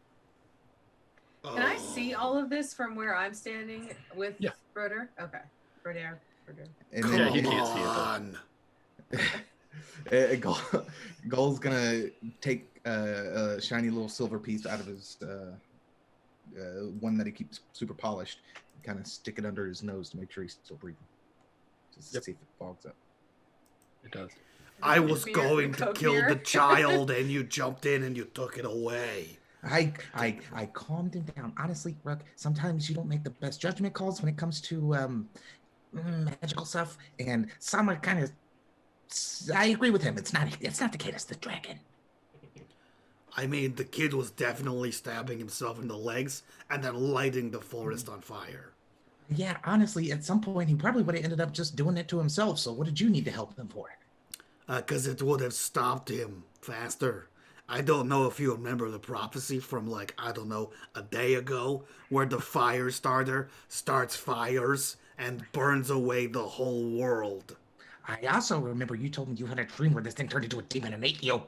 Can I see all of this from where I'm standing with Yeah. Broder? Okay. Broder. And Yeah, then he can't see it. Goal's gonna take a shiny little silver piece out of his one that he keeps super polished, and kind of stick it under his nose to make sure he's still breathing. Just to see if it fogs up. It does. I was Beer, going to Coke kill beer. the child, and you jumped in and you took it away. I calmed him down. Honestly, Rook, sometimes you don't make the best judgment calls when it comes to magical stuff. And Sama kind of, I agree with him. It's not the kid, it's the dragon. I mean, the kid was definitely stabbing himself in the legs and then lighting the forest on fire. Yeah, honestly, at some point he probably would have ended up just doing it to himself. So what did you need to help him for? Because it would have stopped him faster. I don't know if you remember the prophecy from, like, I don't know, a day ago, where the fire starter starts fires and burns away the whole world. I also remember you told me you had a dream where this thing turned into a demon and ate you.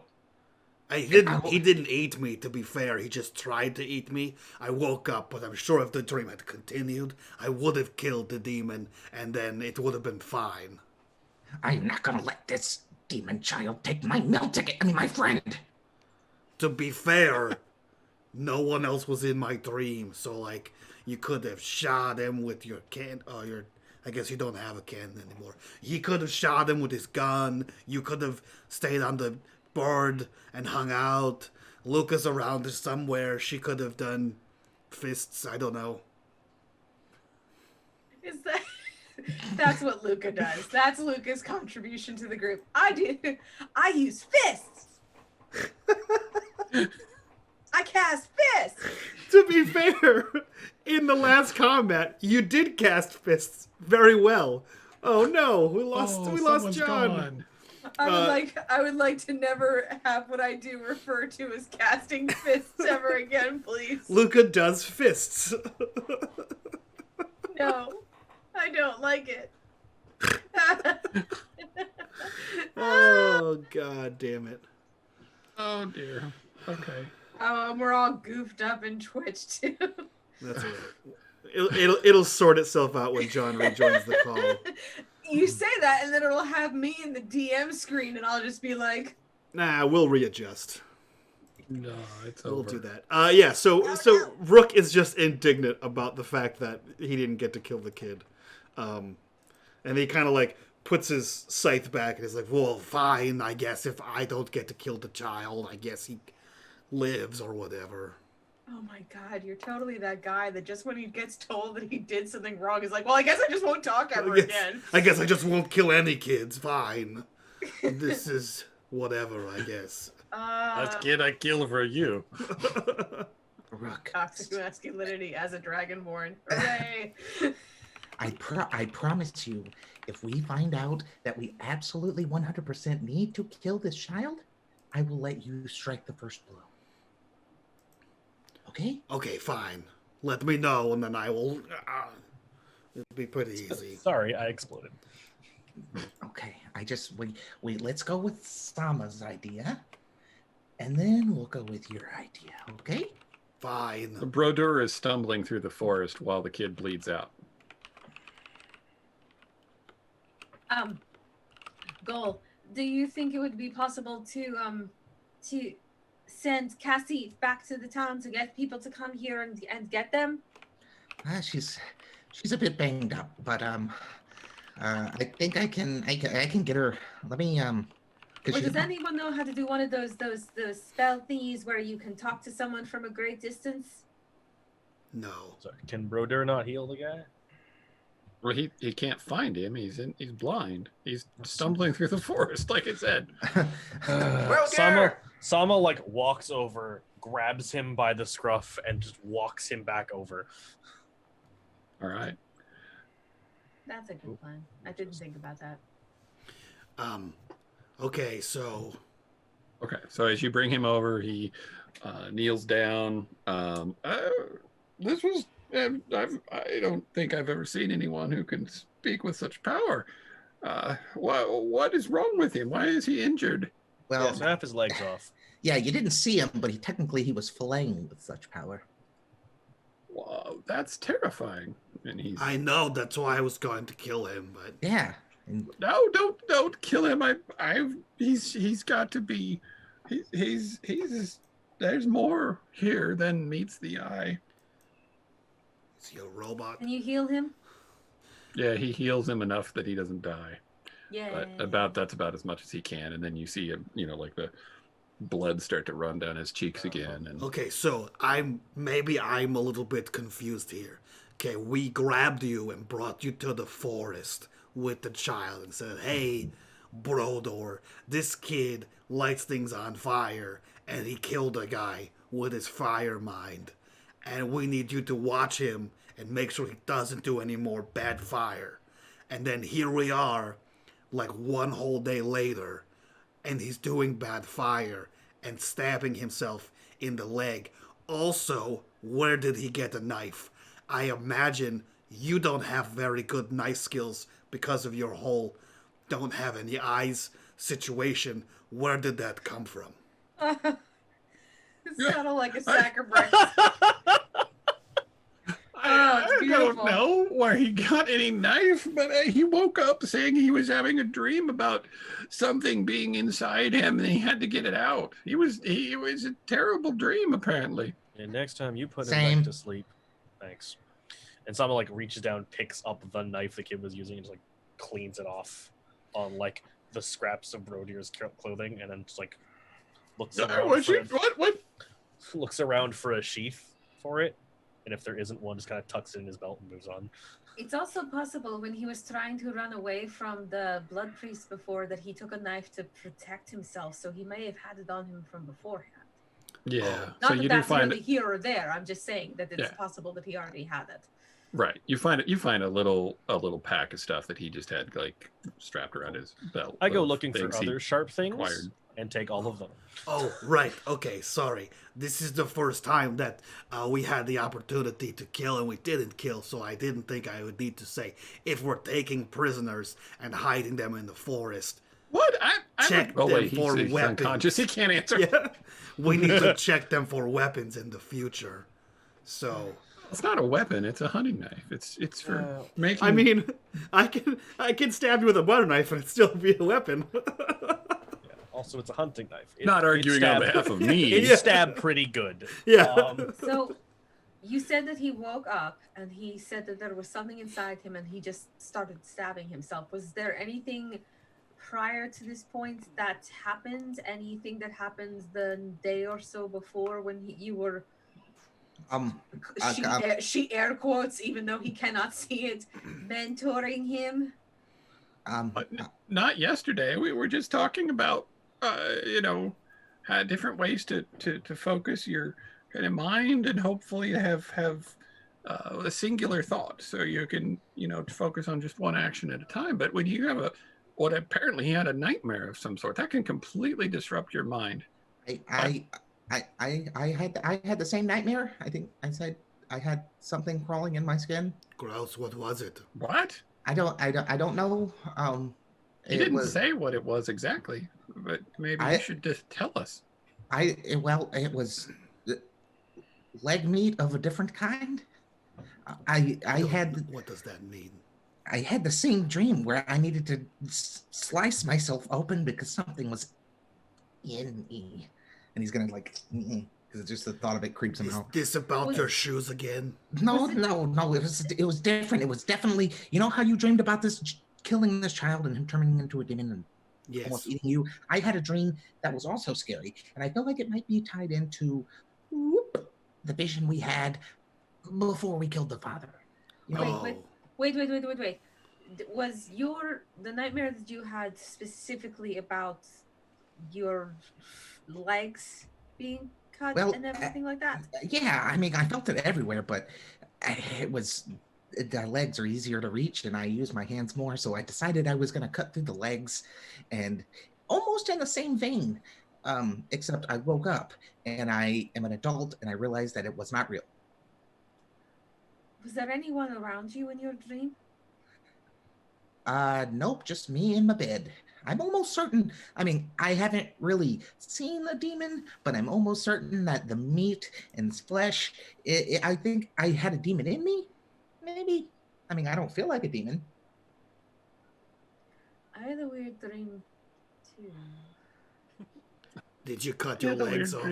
He didn't eat me, to be fair. He just tried to eat me. I woke up, but I'm sure if the dream had continued, I would have killed the demon, and then it would have been fine. I'm not gonna let this demon child take my meal ticket. I mean, my friend. To be fair, no one else was in my dream, so, like, you could have shot him with your I guess you don't have a cannon anymore. He could have shot him with his gun. You could have stayed on the board and hung out. Luca's around somewhere. She could have done fists. I don't know. Is that's what Luca does. That's Luca's contribution to the group. I use fists. I cast fists. To be fair, in the last combat, you did cast fists very well. Oh no, we lost John. Gone. I would like to never have what I do refer to as casting fists ever again, please. Luca does fists. No, I don't like it. Oh god damn it. Oh dear. Okay. We're all goofed up in Twitch too. That's it. It'll sort itself out when John rejoins the call. You say that, and then it'll have me in the DM screen, and I'll just be like, Nah, we'll readjust. No, it's over. We'll do that. Yeah, so Rook is just indignant about the fact that he didn't get to kill the kid. And he kind of like puts his scythe back and is like, well, fine, I guess if I don't get to kill the child, I guess he lives or whatever. oh my god, you're totally that guy that just when he gets told that he did something wrong is like, well, I guess I just won't talk ever again. I guess I just won't kill any kids, fine. This is whatever, I guess. That's kid I kill for you. Rook. Toxic masculinity as a dragonborn. Hooray! I promise you, if we find out that we absolutely 100% need to kill this child, I will let you strike the first blow. Okay? Okay, fine. let me know, and then I will. It'll be pretty easy. Sorry, I exploded. Okay, wait. Let's go with Sama's idea, and then we'll go with your idea. Okay? Fine. Brodur is stumbling through the forest while the kid bleeds out. Goal. Do you think it would be possible to send Cassie back to the town to get people to come here and get them? She's a bit banged up, but I think I can get her. Let me Or does anyone know how to do one of those spell thingies where you can talk to someone from a great distance? No. Sorry, can Brodur not heal the guy? Well, he can't find him. He's blind. He's stumbling through the forest, like I said. Sama like walks over, grabs him by the scruff, and just walks him back over. All right. That's a good plan. I didn't think about that. Okay, so as you bring him over, he kneels down. This was I don't think I've ever seen anyone who can speak with such power. What is wrong with him? Why is he injured? Well, yeah, snap his legs off. Yeah, you didn't see him, but he was filleting with such power. Wow, that's terrifying. And I know, that's why I was going to kill him, but yeah. No, don't kill him. He's got to be. He's. There's more here than meets the eye. Is he a robot? Can you heal him? Yeah, he heals him enough that he doesn't die. Yeah. But that's about as much as he can, and then you see him, like the blood start to run down his cheeks again. And okay, so I'm a little bit confused here. Okay, we grabbed you and brought you to the forest with the child and said, "Hey, Brodor, this kid lights things on fire, and he killed a guy with his fire mind. And we need you to watch him and make sure he doesn't do any more bad fire." And then here we are, like one whole day later, and he's doing bad fire and stabbing himself in the leg. Also, where did he get a knife? I imagine you don't have very good knife skills because of your whole don't have any eyes situation. Where did that come from? It sounded like a sack of bricks. I don't know where he got any knife, but he woke up saying he was having a dream about something being inside him and he had to get it out. It was a terrible dream, apparently. And next time you put him back to sleep. Thanks. And Sama like reaches down, picks up the knife the kid was using, and just like cleans it off on like the scraps of Brodur's clothing, and then just like looks around for a sheath for it. And if there isn't one, just kind of tucks it in his belt and moves on. It's also possible when he was trying to run away from the blood priest before that he took a knife to protect himself, so he may have had it on him from beforehand. Yeah. Not so that you that's do find really here or there. I'm just saying that it's possible that he already had it. Right. You find a little pack of stuff that he just had like strapped around his belt. I go looking for other sharp things and take all of them. Oh, right. Okay, sorry. This is the first time that we had the opportunity to kill and we didn't kill, so I didn't think I would need to say if we're taking prisoners and hiding them in the forest. What? Check them for he's weapons. Unconscious. He can't answer. Yeah. We need to check them for weapons in the future. So it's not a weapon. It's a hunting knife. It's for making. I mean, I can stab you with a butter knife and it'd still be a weapon. Also, it's a hunting knife. Not arguing on behalf of me. It's stabbed pretty good. Yeah. So, you said that he woke up and he said that there was something inside him and he just started stabbing himself. Was there anything prior to this point that happened? Anything that happened the day or so before when you were... she air quotes, even though he cannot see it, mentoring him? Not yesterday. We were just talking about different ways to focus your kind of mind and hopefully have a singular thought so you can focus on just one action at a time. But when you have what apparently he had a nightmare of some sort, that can completely disrupt your mind. I had the same nightmare. I think I said I had something crawling in my skin. Gross. What was it? What? I don't know. He It didn't was say what it was exactly, but maybe you should just tell us. it was leg meat of a different kind. What does that mean? I had the same dream where I needed to slice myself open because something was in me, and he's gonna like because just the thought of it creeps him Is out. this about your shoes again? No. It was different. It was definitely, you know how you dreamed about this killing this child and him turning into a demon and almost Yes. eating you. I had a dream that was also scary, and I feel like it might be tied into the vision we had before we killed the father. You know, Wait. Was the nightmare that you had specifically about your legs being cut and everything like that? Yeah, I mean, I felt it everywhere, but it was the legs are easier to reach, and I use my hands more. So I decided I was going to cut through the legs, and almost in the same vein, except I woke up and I am an adult, and I realized that it was not real. Was there anyone around you in your dream? Nope, just me in my bed. I'm almost certain. I mean, I haven't really seen the demon, but I'm almost certain that the meat and flesh. I think I had a demon in me. Maybe. I mean, I don't feel like a demon. I had a weird dream too. Did you cut your legs off?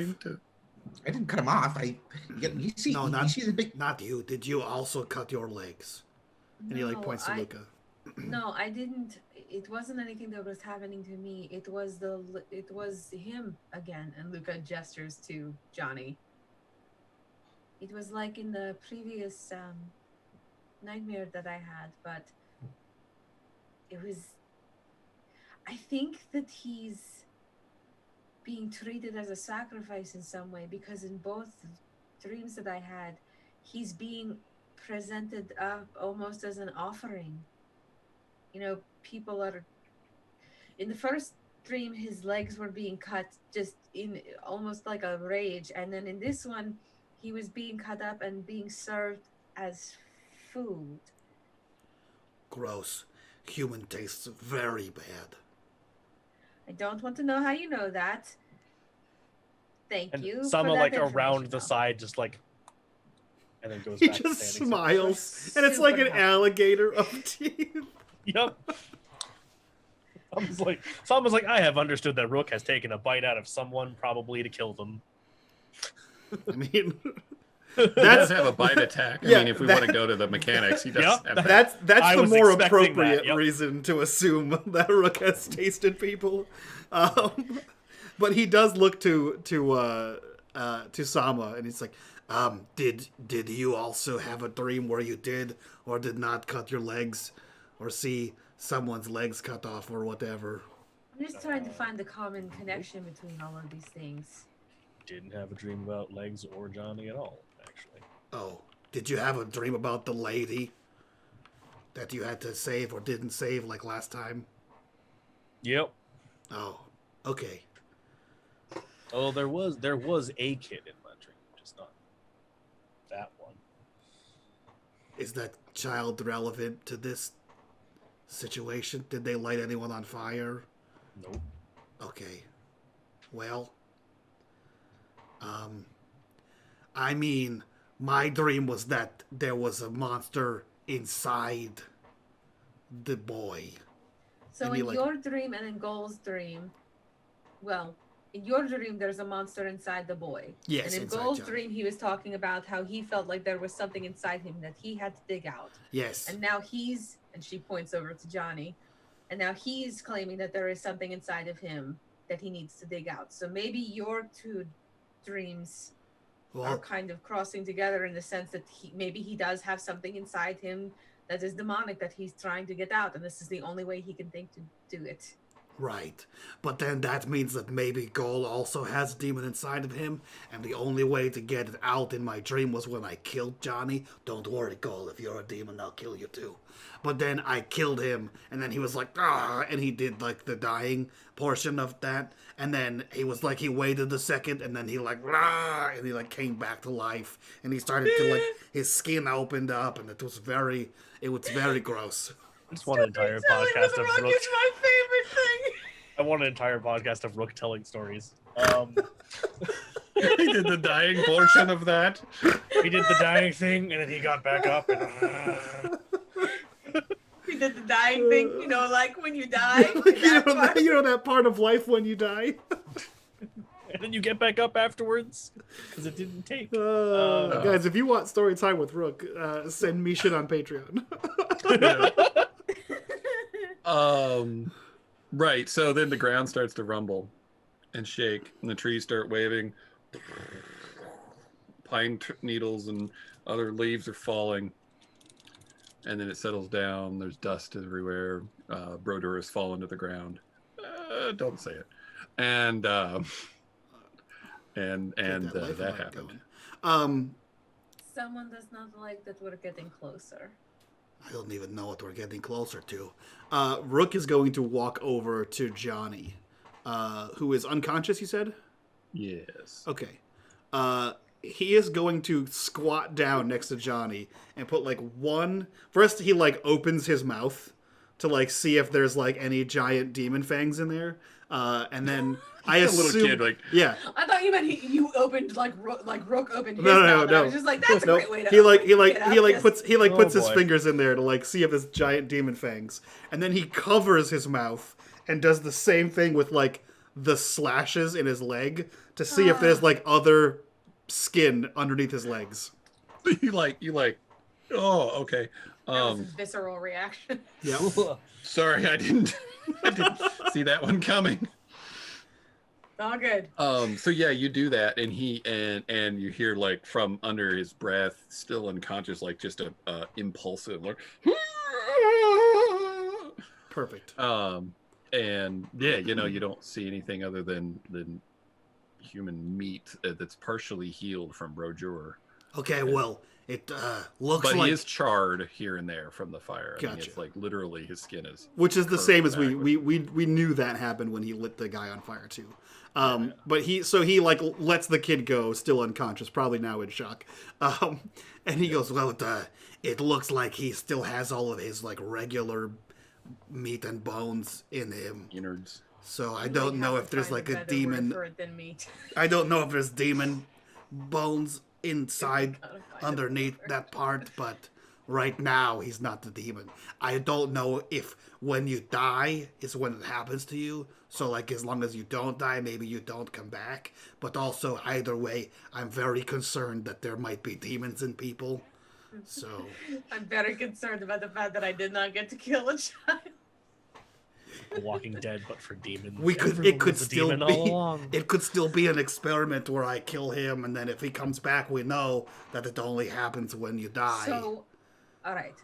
I didn't cut them off. You see, No, you see the big. not you. Did you also cut your legs? And he like points to Luca. No, I didn't. It wasn't anything that was happening to me. It was him again. And Luca gestures to Johnny. It was like in the previous nightmare that I had, but it was. I think that he's being treated as a sacrifice in some way, because in both dreams that I had, he's being presented up almost as an offering. You know, people are in the first dream, his legs were being cut just in almost like a rage, and then in this one he was being cut up and being served as food. Gross. Human tastes very bad. I don't want to know how you know that. Thank you. Someone for like that around the though. side, just like, and then goes He back to just standing. smiles, and it's like an alligator of teeth. Yep. Someone's like, I have understood that Rook has taken a bite out of someone, probably to kill them. I mean, he does have a bite attack. I mean, if we want to go to the mechanics, he does have that. That's the more appropriate reason to assume that Rook has tasted people. But he does look to Sama, and he's like, did you also have a dream where you did or did not cut your legs, or see someone's legs cut off or whatever? I'm just trying to find the common connection between all of these things. Didn't have a dream about legs or Johnny at all, actually. Oh, did you have a dream about the lady that you had to save or didn't save like last time? Yep. Oh, okay. Oh, there was a kid in my dream, just not that one. Is that child relevant to this situation? Did they light anyone on fire? Nope. Okay. Well, I mean, my dream was that there was a monster inside the boy. So in your dream and in Goal's dream, well, in your dream, there's a monster inside the boy. Yes, and in inside Goal's Johnny. dream, he was talking about how he felt like there was something inside him that he had to dig out. Yes. And now and she points over to Johnny, and now he's claiming that there is something inside of him that he needs to dig out. So maybe your two dreams are kind of crossing together in the sense that maybe he does have something inside him that is demonic that he's trying to get out, and this is the only way he can think to do it. Right. But then that means that maybe Gol also has a demon inside of him, and the only way to get it out in my dream was when I killed Johnny. Don't worry, Gol, if you're a demon, I'll kill you too. But then I killed him, and then he was like, ah, and he did like the dying portion of that, and then he was like, he waited a second, and then he like, ah, and he like came back to life, and he started to like, his skin opened up, and it was very gross. I just want an entire podcast of Rook. Is my favorite thing. I want an entire podcast of Rook telling stories. He did the dying portion of that. He did the dying thing, and then he got back up. And, He did the dying thing, you know, like when you die. You know that part of life when you die? and then you get back up afterwards because it didn't take. Guys, if you want story time with Rook, send me shit on Patreon. Right, so then the ground starts to rumble and shake, and the trees start waving. Pine needles and other leaves are falling, and then it settles down. There's dust everywhere. Brodeur has fallen to the ground. Don't say it. And that happened. Someone does not like that we're getting closer. I don't even know what we're getting closer to. Rook is going to walk over to Johnny, who is unconscious, you said? Yes. Okay. He is going to squat down next to Johnny and put like one... First, he like opens his mouth to like see if there's like any giant demon fangs in there. And then I assume... little kid, like... Yeah. I thought you meant you opened like Rook opened his No. mouth. I was just like, that's a great way to. Puts his boy. fingers in there to like see if there's giant demon fangs, and then he covers his mouth and does the same thing with like the slashes in his leg to see if there's like other skin underneath his legs. you like. Oh, okay. That was a visceral reaction. Yeah. Sorry, I didn't see that one coming. All good. So yeah, you do that, and and you hear like from under his breath, still unconscious, like just a impulsive like. Perfect. And yeah, you don't see anything other than human meat that's partially healed from Brodeur. Okay, well, it looks but like... he is charred here and there from the fire. I mean, Gotcha. it's like literally his skin is... Which is the curled same as backwards. we knew that happened when he lit the guy on fire too. But he like lets the kid go, still unconscious, probably now in shock. And he goes, well, it looks like he still has all of his like regular meat and bones in him. Innards. So I don't know if there's like a demon. For it than meat. I don't know if there's demon bones inside underneath that part, but right now he's not the demon. I don't know if when you die is when it happens to you. So like as long as you don't die, maybe you don't come back. But also either way, I'm very concerned that there might be demons in people. So I'm very concerned about the fact that I did not get to kill a child. The Walking Dead, but for demons. it could was a still demon be all along. it could still be an experiment where I kill him, and then if he comes back, we know that it only happens when you die. So, all right.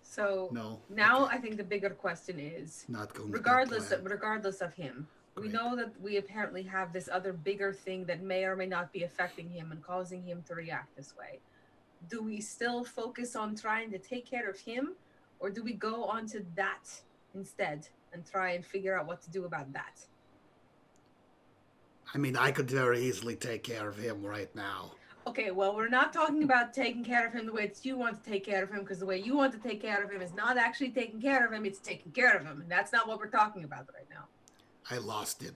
So No. now I think the bigger question is, Not going with that regardless plan. of him, we Great. know that we apparently have this other bigger thing that may or may not be affecting him and causing him to react this way. Do we still focus on trying to take care of him, or do we go on to that instead and try and figure out what to do about that? I mean, I could very easily take care of him right now. Okay, well, we're not talking about taking care of him the way that you want to take care of him, because the way you want to take care of him is not actually taking care of him, it's taking care of him. And that's not what we're talking about right now. I lost it.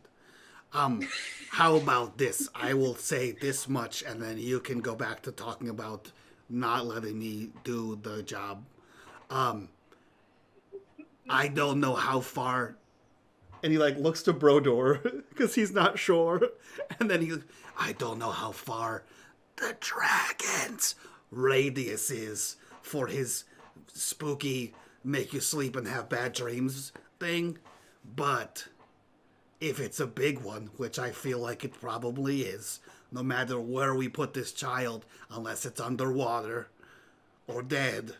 How about this? I will say this much, and then you can go back to talking about not letting me do the job. I don't know how far. And he like looks to Brodeur because he's not sure. And then I don't know how far the dragon's radius is for his spooky make you sleep and have bad dreams thing. But if it's a big one, which I feel like it probably is, no matter where we put this child, unless it's underwater or dead,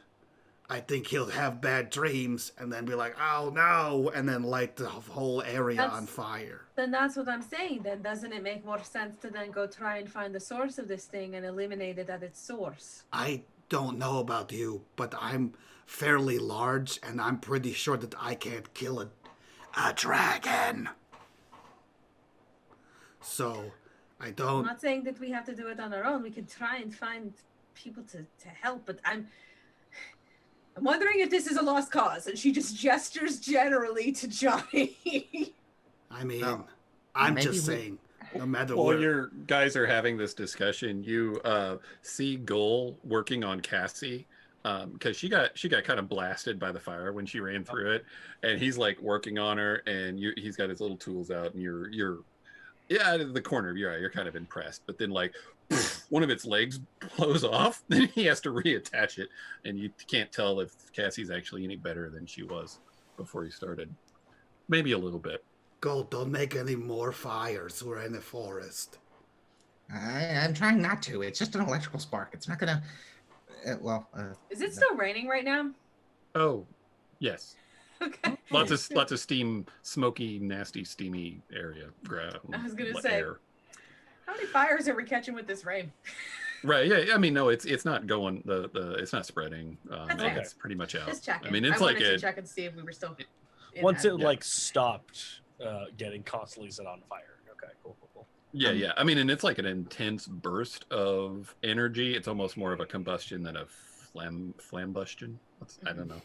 I think he'll have bad dreams and then be like, oh no, and then light the whole area on fire. Then that's what I'm saying. Then doesn't it make more sense to then go try and find the source of this thing and eliminate it at its source? I don't know about you, but I'm fairly large and I'm pretty sure that I can't kill a dragon. So, I don't... I'm not saying that we have to do it on our own. We could try and find people to help, but I'm wondering if this is a lost cause. And she just gestures generally to Johnny. I mean, I'm just saying, no matter While what. your guys are having this discussion, you see Gull working on Cassie because she got kind of blasted by the fire when she ran through it, and he's like working on her, and he's got his little tools out, and you're out of the corner of your eye, you're kind of impressed, but then like one of its legs blows off, then he has to reattach it, and you can't tell if Cassie's actually any better than she was before he started. Maybe a little bit. Go, don't make any more fires. We're in the forest. I'm trying not to. It's just an electrical spark. It's not gonna. Is it still raining right now? Oh, yes. Okay. Lots of steam, smoky, nasty, steamy area. I was gonna say, air. how many fires are we catching with this rain? Right. Yeah. I mean, no, it's not going. It's not spreading. Okay. It's pretty much out. Just checking. I mean, it's I like wanted to check and see if we were still. Once it Yeah. like stopped getting constantly set on fire. Okay, cool. Yeah. I mean, and it's like an intense burst of energy. It's almost more of a combustion than a flambustion. I don't know.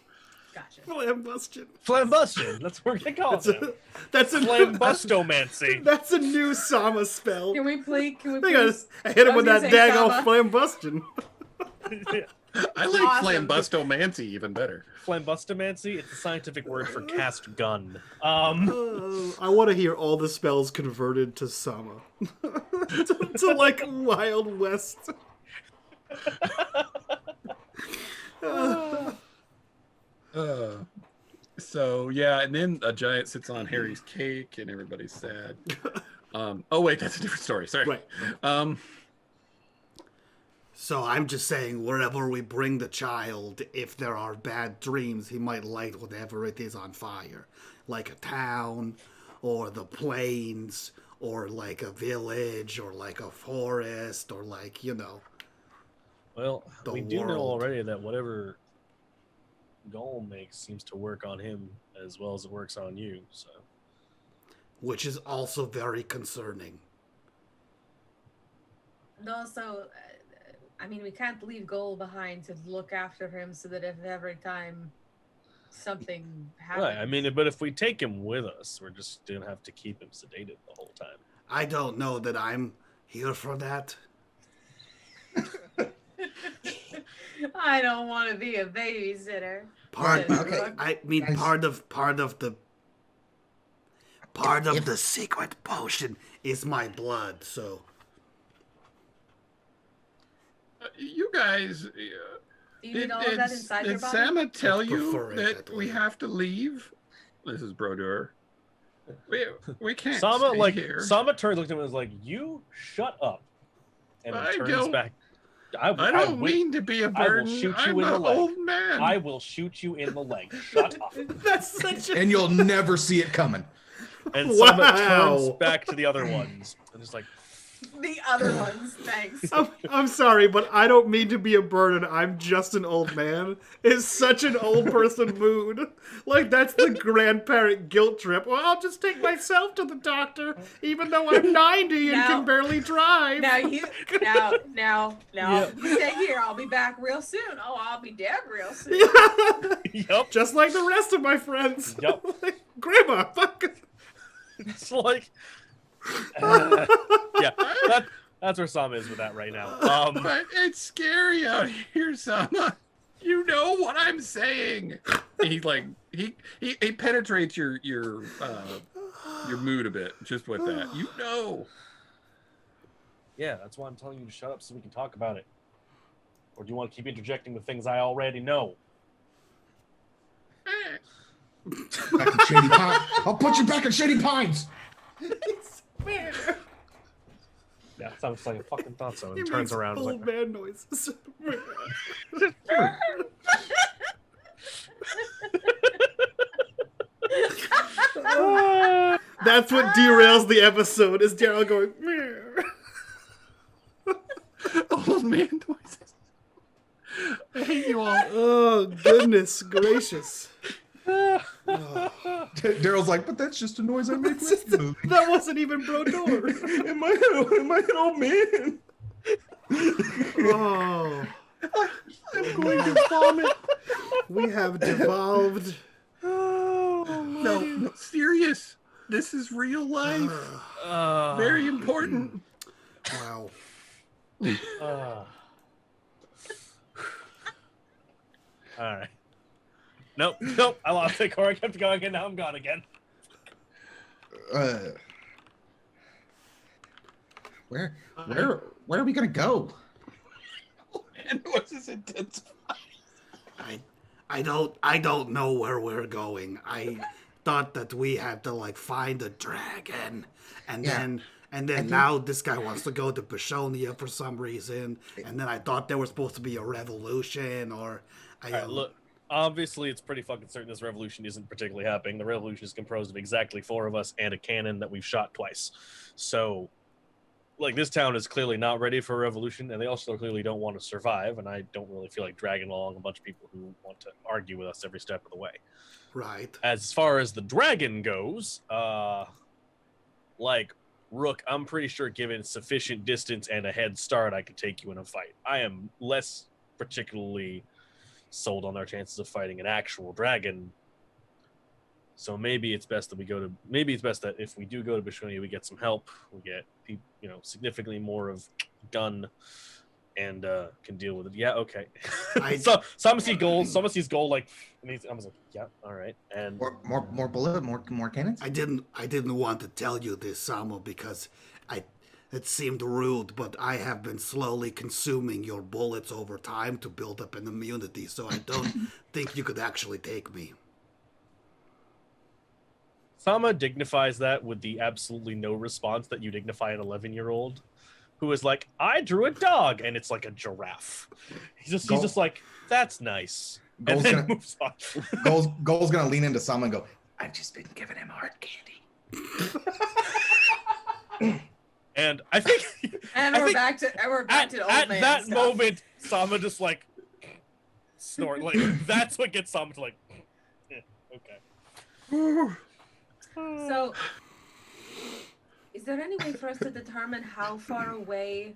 Gotcha. Flambustion. Flambustion. That's what they call it. That's a Flambustomancy. That's a new Sama spell. Can we I please? hit him with I was that gonna say daggone Sama. flambustion. I like Awesome. flambustomancy even better. Flambustomancy. It's a scientific word for cast gun. I want to hear all the spells converted to Sama. to like Wild West. So yeah, and then a giant sits on Harry's cake, and everybody's sad. Oh wait, that's a different story. Sorry. Right. So I'm just saying, wherever we bring the child, if there are bad dreams, he might light whatever it is on fire. Like a town, or the plains, or like a village, or like a forest, or like, Well, The we do know world. already that whatever Gull makes seems to work on him as well as it works on you. So which is also very concerning. And also, I mean, we can't leave Goal behind to look after him so that if every time something happens. right. I mean, but if we take him with us, we're just gonna have to keep him sedated the whole time. I don't know that I'm here for that. I don't want to be a babysitter. Okay. I mean, Guys. part of the secret potion is my blood. So You guys, Do you need all of that inside your did body? Sama tell I'd you prefer it that that we way. have to leave? This is Brodeur. We can't Sama stay here. Sama turns, looked at him and was like, "You shut up," and I turns don't- back. I don't mean to be a I will burden. shoot you I'm in the an leg. old man. I will shoot you in the leg. Shut up. that's such a And you'll never see it coming. And Sama Wow. turns back to the other ones and is like, The other ones, thanks. I'm sorry, but I don't mean to be a burden. I'm just an old man. It's such an old person mood. Like, that's the grandparent guilt trip. Well, I'll just take myself to the doctor, even though I'm 90 and Now- can barely drive. Now you stay here. I'll be back real soon. Oh, I'll be dead real soon. "Yup." Just like the rest of my friends. Yup. Like, Grandma, fuck. It's like, yeah, that's where Sama is with that right now. But it's scary out here, Sama. You know what I'm saying. He penetrates your mood a bit just with that. You know. Yeah, that's why I'm telling you to shut up so we can talk about it. Or do you want to keep interjecting with things I already know? Eh. Back in Shady Pines. I'll put you back in Shady Pines. Yeah, sounds like I fucking thought so. And He turns makes around and is old like, man noises. That's what derails the episode. Is Daryl going? Old man noises. I hate you all. Oh goodness gracious! Daryl's like, but that's just a noise I make with the movie. That wasn't even Brodor. in my head, old man. Oh, I'm going to vomit. we have devolved. No, serious. This is real life. Very important. Wow. All right. Nope. I lost it. Cora kept going, and now I'm gone again. Where are we gonna go? And what's this intensifying? I don't know where we're going. I thought that we had to like find a dragon, and then now this guy wants to go to Bishonia for some reason, and then I thought there was supposed to be a revolution, or All right, look. Obviously, it's pretty fucking certain this revolution isn't particularly happening. The revolution is composed of exactly 4 of us and a cannon that we've shot twice. So, like, this town is clearly not ready for a revolution, and they also clearly don't want to survive, and I don't really feel like dragging along a bunch of people who want to argue with us every step of the way. Right. As far as the dragon goes, like, Rook, I'm pretty sure given sufficient distance and a head start, I could take you in a fight. I am less particularly sold on our chances of fighting an actual dragon. So maybe it's best that if we do go to Bishonia, we get some help. We get, significantly more of gun and can deal with it. Yeah, okay. So I'm seeing gold. Someone sees gold like, and I was like, yeah, all right. And more bullet, more cannons. I didn't want to tell you this, Samo, because it seemed rude, but I have been slowly consuming your bullets over time to build up an immunity, so I don't think you could actually take me. Sama dignifies that with the absolutely no response that you dignify an 11-year-old who is like, I drew a dog, and it's like a giraffe. He's just like, that's nice. And then moves on. Goal's gonna lean into Sama and go, I've just been giving him hard candy. And I think, we're back to old at man that stuff. moment, Sama just like snort. Like that's what gets Sama to like. Okay. So, is there any way for us to determine how far away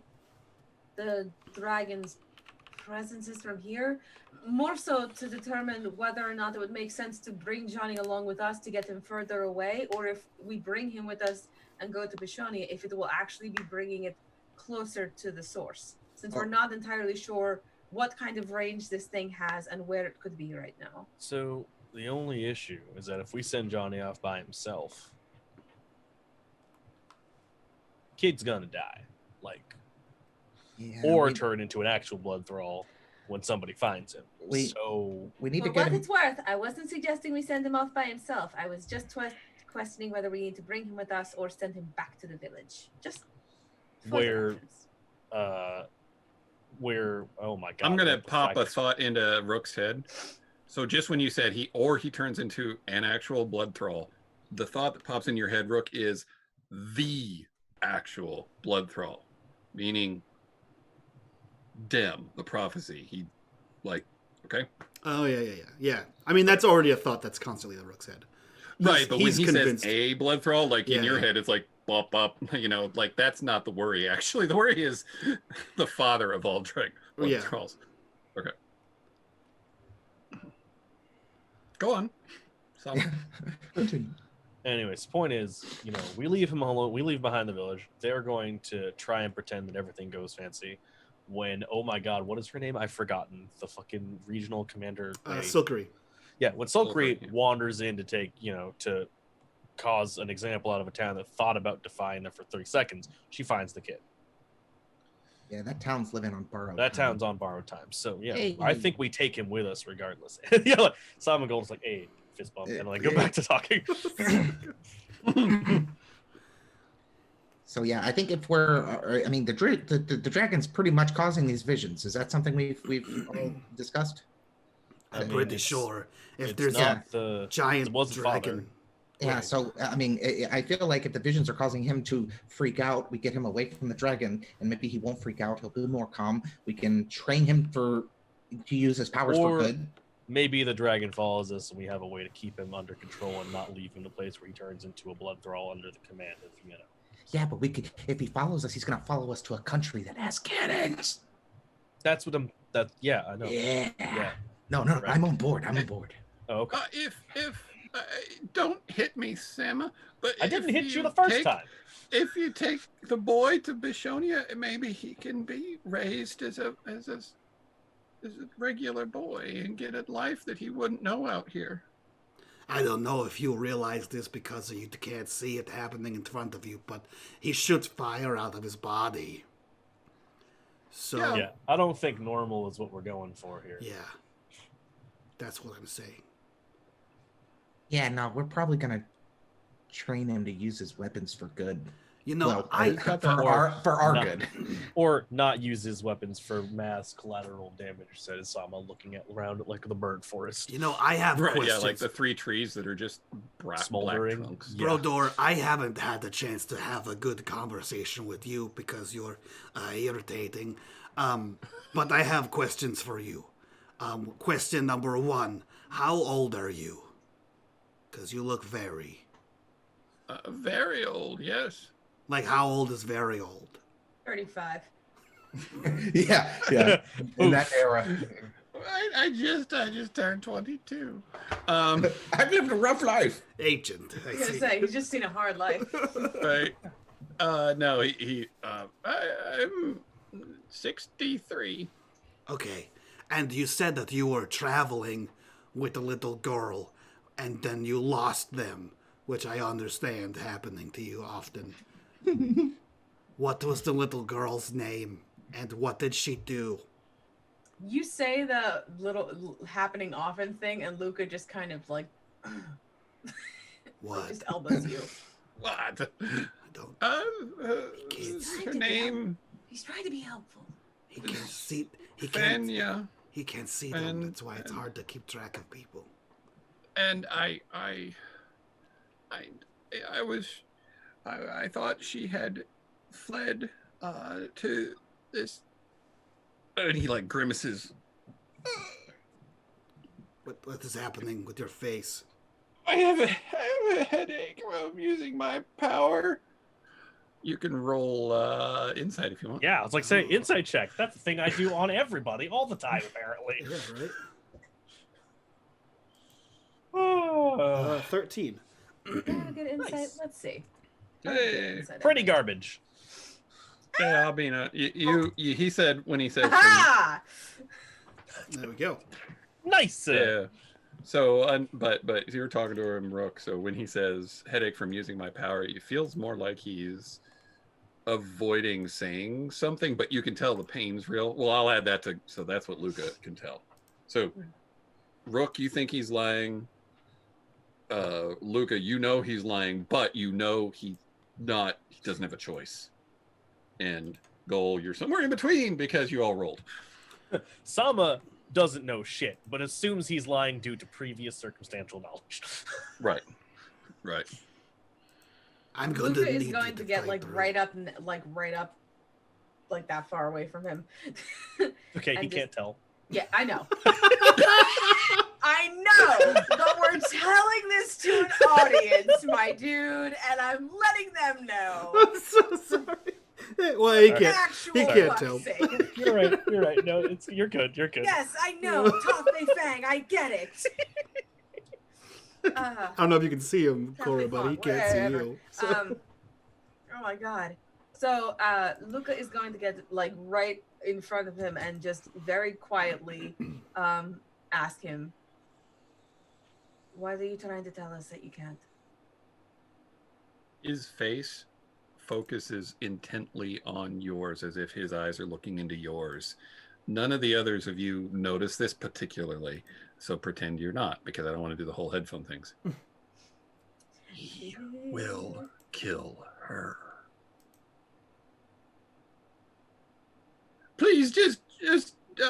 the dragon's presence is from here? More so to determine whether or not it would make sense to bring Johnny along with us to get him further away, or if we bring him with us and go to Bishonia, if it will actually be bringing it closer to the source, since we're not entirely sure what kind of range this thing has and where it could be right now. So the only issue is that if we send Johnny off by himself, kid's gonna die, turn into an actual blood thrall when somebody finds him. We need to For get what him. it's worth, I wasn't suggesting we send him off by himself. I was just questioning whether we need to bring him with us or send him back to the village. Just for the options. where oh my god, I'm gonna pop a thought into Rook's head. So just when you said he turns into an actual blood thrall, the thought that pops in your head, Rook, is the actual blood thrall, meaning Dem, the prophecy. Okay. Oh yeah. I mean, that's already a thought that's constantly in Rook's head. Right, but when he convinced. says a blood thrall, in your head, it's like bop bop. That's not the worry. Actually, the worry is the father of all blood thralls. Okay. Go on. Anyways, point is, we leave him alone. We leave behind the village. They're going to try and pretend that everything goes fancy. When, oh my god, what is her name? I've forgotten. The fucking regional commander. Silkery. Yeah, when Silkery wanders in to take, to cause an example out of a town that thought about defying them for 30 seconds, she finds the kid. Yeah, that town's living on borrowed time. That town's on borrowed time. So, yeah, Hey. I think we take him with us regardless. Simon Gold's like, hey, fist bump, and go back to talking. So yeah, I think if we're, the dragon's pretty much causing these visions. Is that something we've all discussed? I'm pretty sure if there's not a giant it wasn't dragon. father. Yeah, Right. so I mean, I feel like if the visions are causing him to freak out, we get him away from the dragon, and maybe he won't freak out. He'll be more calm. We can train him to use his powers for Or good. maybe the dragon follows us, and we have a way to keep him under control and not leave him the place where he turns into a blood thrall under the command of Yeah, but we could. If he follows us, he's gonna follow us to a country that has cannons. That's what I'm. That yeah, I know. Yeah. Yeah. No, Right. I'm on board. I'm on board. Oh, okay. If don't hit me, Sam. But I didn't if hit you the first time. If you take the boy to Bishonia, maybe he can be raised as a regular boy and get a life that he wouldn't know out here. I don't know if you realize this because you can't see it happening in front of you, but he shoots fire out of his body. So Yeah, I don't think normal is what we're going for here. yeah, that's what I'm saying. Yeah, no, we're probably gonna train him to use his weapons for good. You know, Well, I for our not- good. Or not use his weapons for mass collateral damage, said Sama, looking around at like the bird forest. you know I have Right, questions. yeah, like the 3 trees that are just black Smoldering. trunks. Yeah. Brodor, I haven't had the chance to have a good conversation with you because you're irritating. But I have questions for you. Question number 1: how old are you? Because you look very Very old, yes. like how old is very old? 35. yeah. In that era. I just turned 22. I've lived a rough life. Agent. I was gonna say, he's just seen a hard life. Right. No, I'm 63. Okay. And you said that you were traveling with a little girl, and then you lost them, which I understand happening to you often. What was the little girl's name, and what did she do? You say the little happening often thing, and Luca just kind of like What? just elbows you. What? I don't. Kids. Her name He's trying to be helpful. He can't see. He can't. Fenya, He can't see them. And- That's why it's hard to keep track of people. and I thought she had fled to this, and he like grimaces. What is happening with your face? I have a headache from using my power. You can roll insight if you want. Yeah, it's like saying insight check. That's the thing I do on everybody all the time, apparently. Yeah, right. Oh, 13. Yeah, good insight. Nice. Let's see. Hey. Insight, pretty I think. garbage. Yeah, I'll be not. You, he said when he said. Aha! There we go. Nice. Yeah. So, but you were talking to him, Rook. So when he says headache from using my power, it feels more like he's avoiding saying something, but you can tell the pain's real. Well, I'll add that to, so that's what Luca can tell. So, Rook, you think he's lying. Luca, you know he's lying, but you know he doesn't have a choice. And Goal, you're somewhere in between because you all rolled. Sama doesn't know shit, but assumes he's lying due to previous circumstantial knowledge. Right. Right. I'm going Luca to is need going you to get fight like through. right up, like that far away from him. Okay, he And can't tell. Yeah, I know. I know, but we're telling this to an audience, my dude, and I'm letting them know. I'm so sorry. Well, he can't. Actual He can't fuck's tell. sake. You're right. You're right. No, you're good. You're good. Yes, I know, Tough Fang, I get it. I don't know if you can see him, Cora, Definitely but he fun. can't see Whatever. you. So. Oh my god. So Luca is going to get like right in front of him and just very quietly ask him, why are you trying to tell us that you can't? His face focuses intently on yours as if his eyes are looking into yours. None of the others of you notice this particularly, so pretend you're not, because I don't want to do the whole headphone things. He will kill her. Please, just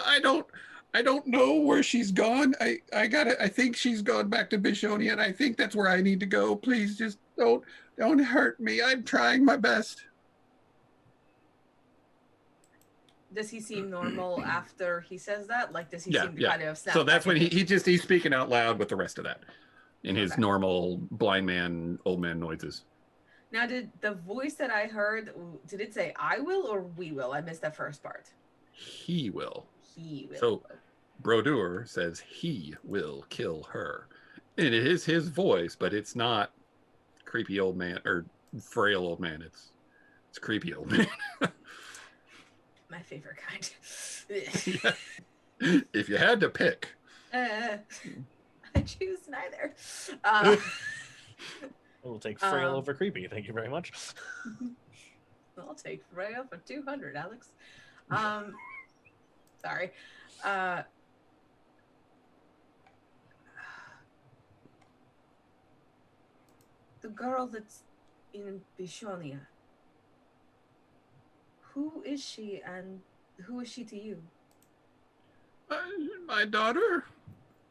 I don't I don't know where she's gone. I think she's gone back to Bishonia, and I think that's where I need to go. Please just don't hurt me. I'm trying my best. Does he seem normal after he says that? Like, does he Yeah, seem to yeah. kind of snap So that's back when into- he's speaking out loud with the rest of that in his Okay. normal blind man, old man noises. Now, did the voice that I heard, did it say I will or we will? I missed that first part. He will. He will. So Brodeur says he will kill her. And it is his voice, but it's not creepy old man or frail old man. It's creepy old man. My favorite kind. Yeah. If you had to pick. I choose neither. We'll take frail over creepy. Thank you very much. I'll take frail for 200, Alex. Sorry. The girl that's in Bishonia. Who is she and who is she to you? My daughter?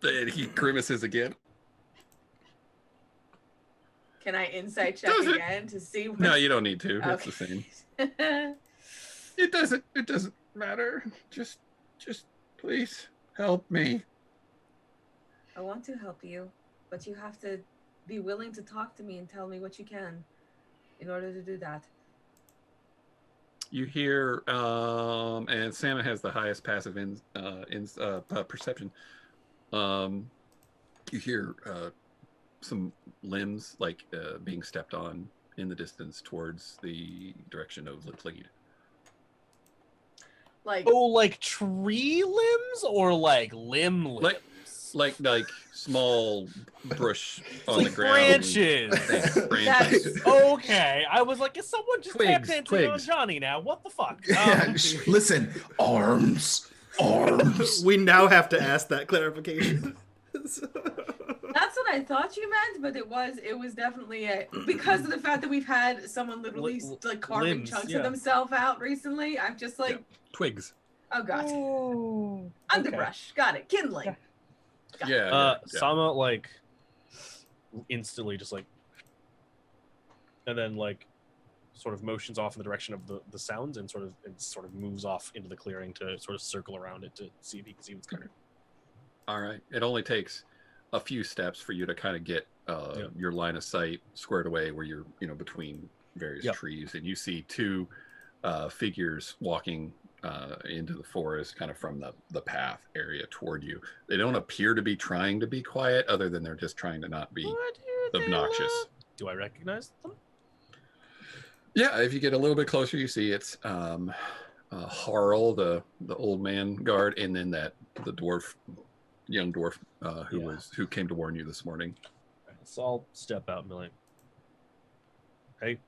And he grimaces again. Can I insight check Does it- again to see what? No, you don't need to. It's Okay. the same. It doesn't matter. Just please help me. I want to help you, but you have to be willing to talk to me and tell me what you can in order to do that. You hear, and Salmon has the highest passive perception. You hear some limbs like being stepped on in the distance towards the direction of Laclede. Like, Oh, like tree limbs or like limb limbs? Like small brush It's on like the ground. branches. Branches. Okay, I was like, is someone just tap Twigs, dancing on twigs. Johnny now? What the fuck? Listen, arms. We now have to ask that clarification. that's what I thought you meant, but it was definitely because of the fact that we've had someone literally like carving limbs, chunks yeah. of themselves out recently. I'm just like, Twigs. oh god, Oh, underbrush, got it, kindling. Got it. Yeah. Sama like instantly just like, and then like sort of motions off in the direction of the sounds and sort of moves off into the clearing to sort of circle around it to see if he can see what's coming. All right. It only takes a few steps for you to kind of get your line of sight squared away where you're, between various trees, and you see two figures walking into the forest kind of from the path area toward you. They don't appear to be trying to be quiet, other than they're just trying to not be obnoxious. Do I recognize them? Yeah, if you get a little bit closer, you see it's Harl, the old man guard, and then the young dwarf who came to warn you this morning. So I'll step out and be like, hey.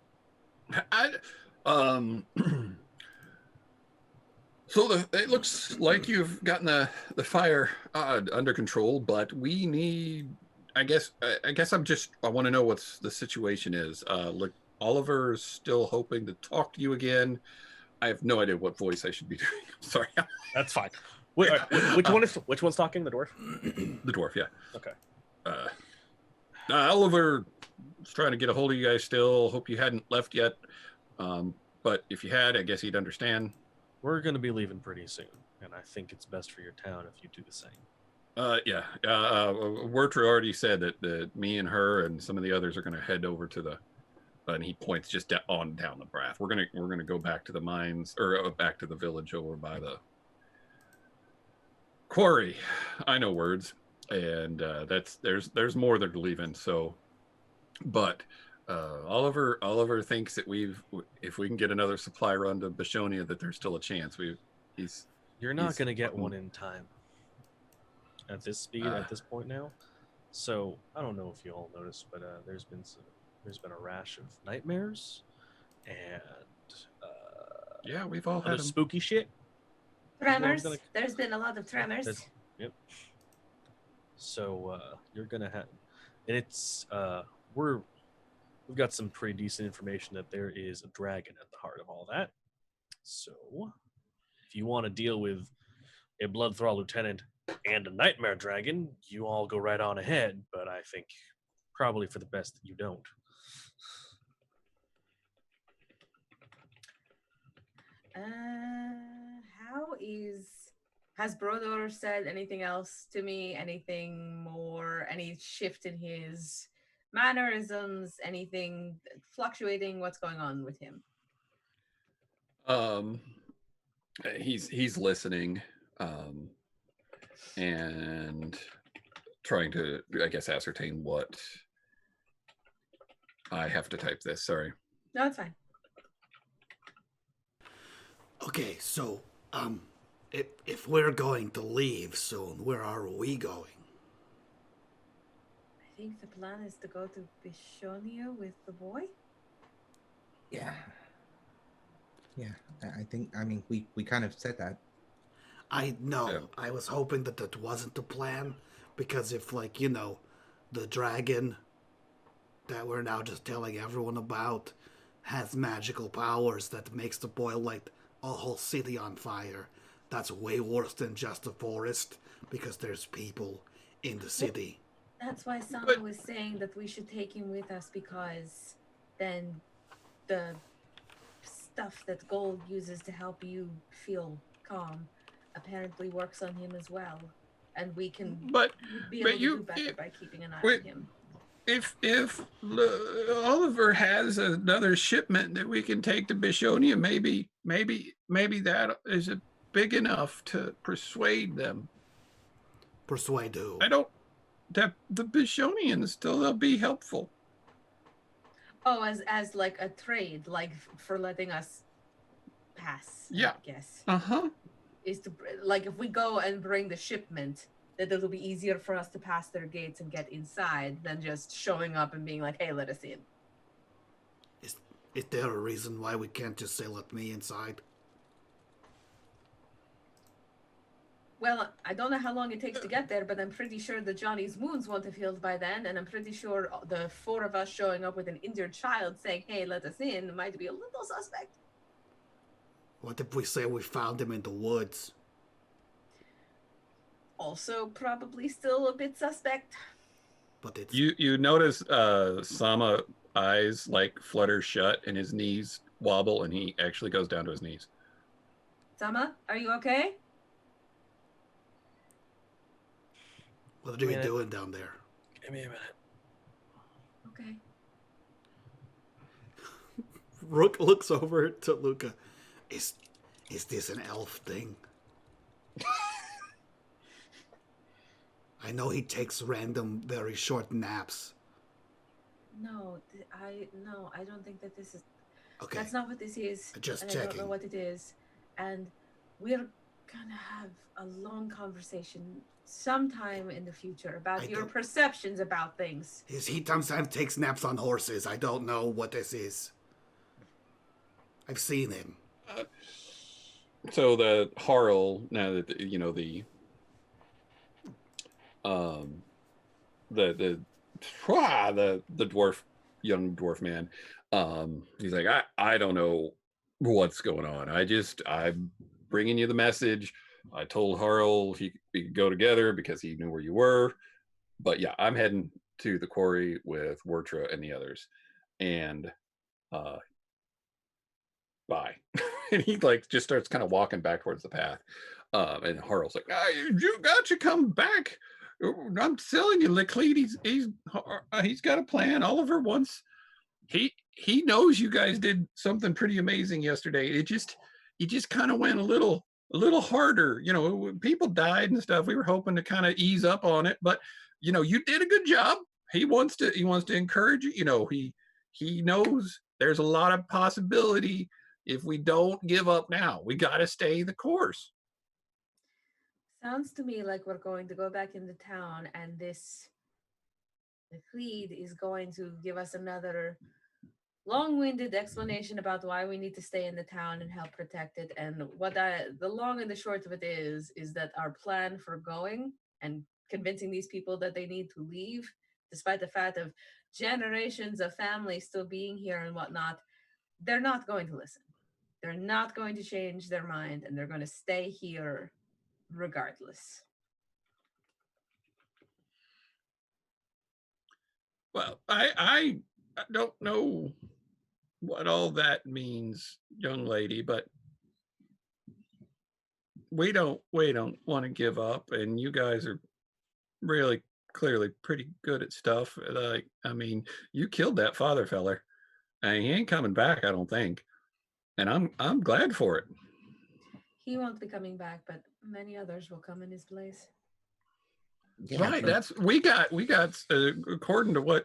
So it looks like you've gotten the fire under control, but we need. I guess I want to know what the situation is. Look, Oliver's still hoping to talk to you again. I have no idea what voice I should be doing. I'm sorry. That's fine. Which one's talking? The dwarf? The dwarf, yeah. Okay. Oliver is trying to get a hold of you guys still. Hope you hadn't left yet. But if you had, I guess he'd understand. We're going to be leaving pretty soon, and I think it's best for your town if you do the same. Yeah. Wertra already said that me and her and some of the others are going to head over to and he points just down the path. We're gonna go back to the mines, or back to the village over by the quarry. I know words, and there's more that are leaving. So, but Oliver thinks that if we can get another supply run to Bishonia, that there's still a chance. You're not gonna get one in time at this speed at this point now. So I don't know if you all noticed, but there's been a rash of nightmares and yeah, we've all had spooky shit. Tremors. There's been a lot of tremors. Yep. So you're gonna have, and it's we've got some pretty decent information that there is a dragon at the heart of all that. So if you want to deal with a blood thrall lieutenant and a nightmare dragon, you all go right on ahead, but I think probably for the best that you don't. Has Brodor said anything else to me? Anything more? Any shift in his mannerisms? Anything fluctuating? What's going on with him? He's listening, and trying to, I guess, ascertain what I have to type this. Sorry. No, it's fine. Okay, so, if we're going to leave soon, where are we going? I think the plan is to go to Bishonia with the boy. Yeah. Yeah, I mean, we kind of said that. I know. Yeah. I was hoping that wasn't the plan, because if, like, the dragon that we're now just telling everyone about has magical powers that makes the boy light a whole city on fire, that's way worse than just a forest, because there's people in the city. That's why Sama was saying that we should take him with us, because then the stuff that gold uses to help you feel calm apparently works on him as well, and we can be able to do better by keeping an eye on him. If Oliver has another shipment that we can take to Bishonia, maybe that is big enough to persuade them. Persuade who? The Bishonians they'll be helpful. Oh, as like a trade, like for letting us pass. Yeah. I guess. Is to, like, if we go and bring the shipment, that it'll be easier for us to pass their gates and get inside than just showing up and being like, "Hey, let us in." Is there a reason why we can't just say, "Let me inside"? Well, I don't know how long it takes to get there, but I'm pretty sure that Johnny's wounds won't have healed by then, and I'm pretty sure the four of us showing up with an injured child saying, "Hey, let us in," might be a little suspect. What if we say we found him in the woods? Also probably still a bit suspect. But it's... You notice Sama eyes like flutter shut and his knees wobble, and he actually goes down to his knees. Sama, are you okay? What are you doing down there? Give me a minute. Okay. Rook looks over to Luca. Is this an elf thing? I know he takes random, very short naps. No, I don't think that this is... Okay. That's not what this is. Just and checking. I don't know what it is. And we're gonna have a long conversation sometime in the future about your perceptions about things. He sometimes takes naps on horses. I don't know what this is. I've seen him. So the Harl, now that the young dwarf man, he's like, I don't know what's going on. I'm bringing you the message. I told Harl we could go together because he knew where you were, but yeah, I'm heading to the quarry with Wertra and the others, and bye. And he just starts kind of walking back towards the path, and Harl's like, you got to come back. I'm telling you, Laclede, he's got a plan. Oliver wants, he knows you guys did something pretty amazing yesterday. You just kind of went a little harder. People died and stuff. We were hoping to kind of ease up on it, but you did a good job. He wants to encourage you. He knows there's a lot of possibility if we don't give up now. We got to stay the course. Sounds to me like we're going to go back into town, and this Laclede is going to give us another long-winded explanation about why we need to stay in the town and help protect it. And the long and the short of it is that our plan for going and convincing these people that they need to leave, despite the fact of generations of families still being here and whatnot, they're not going to listen. They're not going to change their mind, and they're going to stay here regardless. Well, I don't know what all that means, young lady, but we don't want to give up, and you guys are really clearly pretty good at stuff. Like, I mean, you killed that father feller, and he ain't coming back, I don't think. And I'm glad for it. He won't be coming back, but many others will come in his place. Yeah, Right. That's we got according to what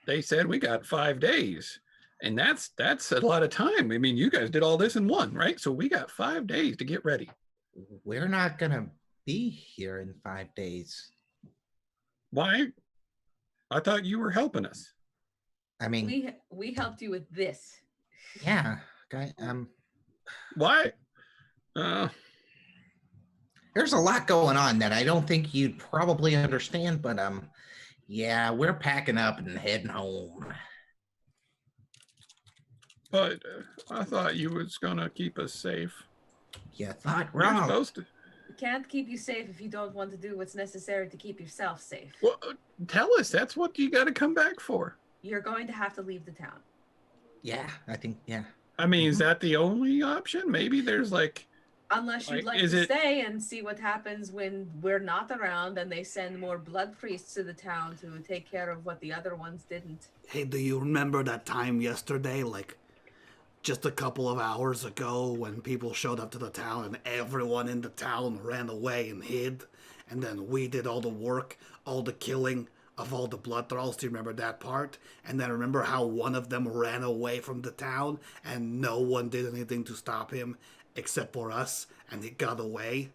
they said, we got 5 days. And that's a lot of time. I mean, you guys did all this in one, right? So we got 5 days to get ready. we're not gonna be here in 5 days. Why? I thought you were helping us. I mean, We helped you with this. yeah, guy. Why? There's a lot going on that I don't think you'd probably understand, but yeah, we're packing up and heading home. But I thought you was gonna keep us safe. You thought You're wrong. supposed to. We can't keep you safe if you don't want to do what's necessary to keep yourself safe. Well, tell us. That's what you got to come back for. You're going to have to leave the town. Yeah, I think, yeah. I mean, is that the only option? Maybe there's like. Unless you'd Like, like is to it- stay and see what happens when we're not around and they send more blood priests to the town to take care of what the other ones didn't. Hey, do you remember that time yesterday, like just a couple of hours ago, when people showed up to the town and everyone in the town ran away and hid? And then we did all the work, all the killing of all the blood thralls. Do you remember that part? And then remember how one of them ran away from the town and no one did anything to stop him except for us, and he got away?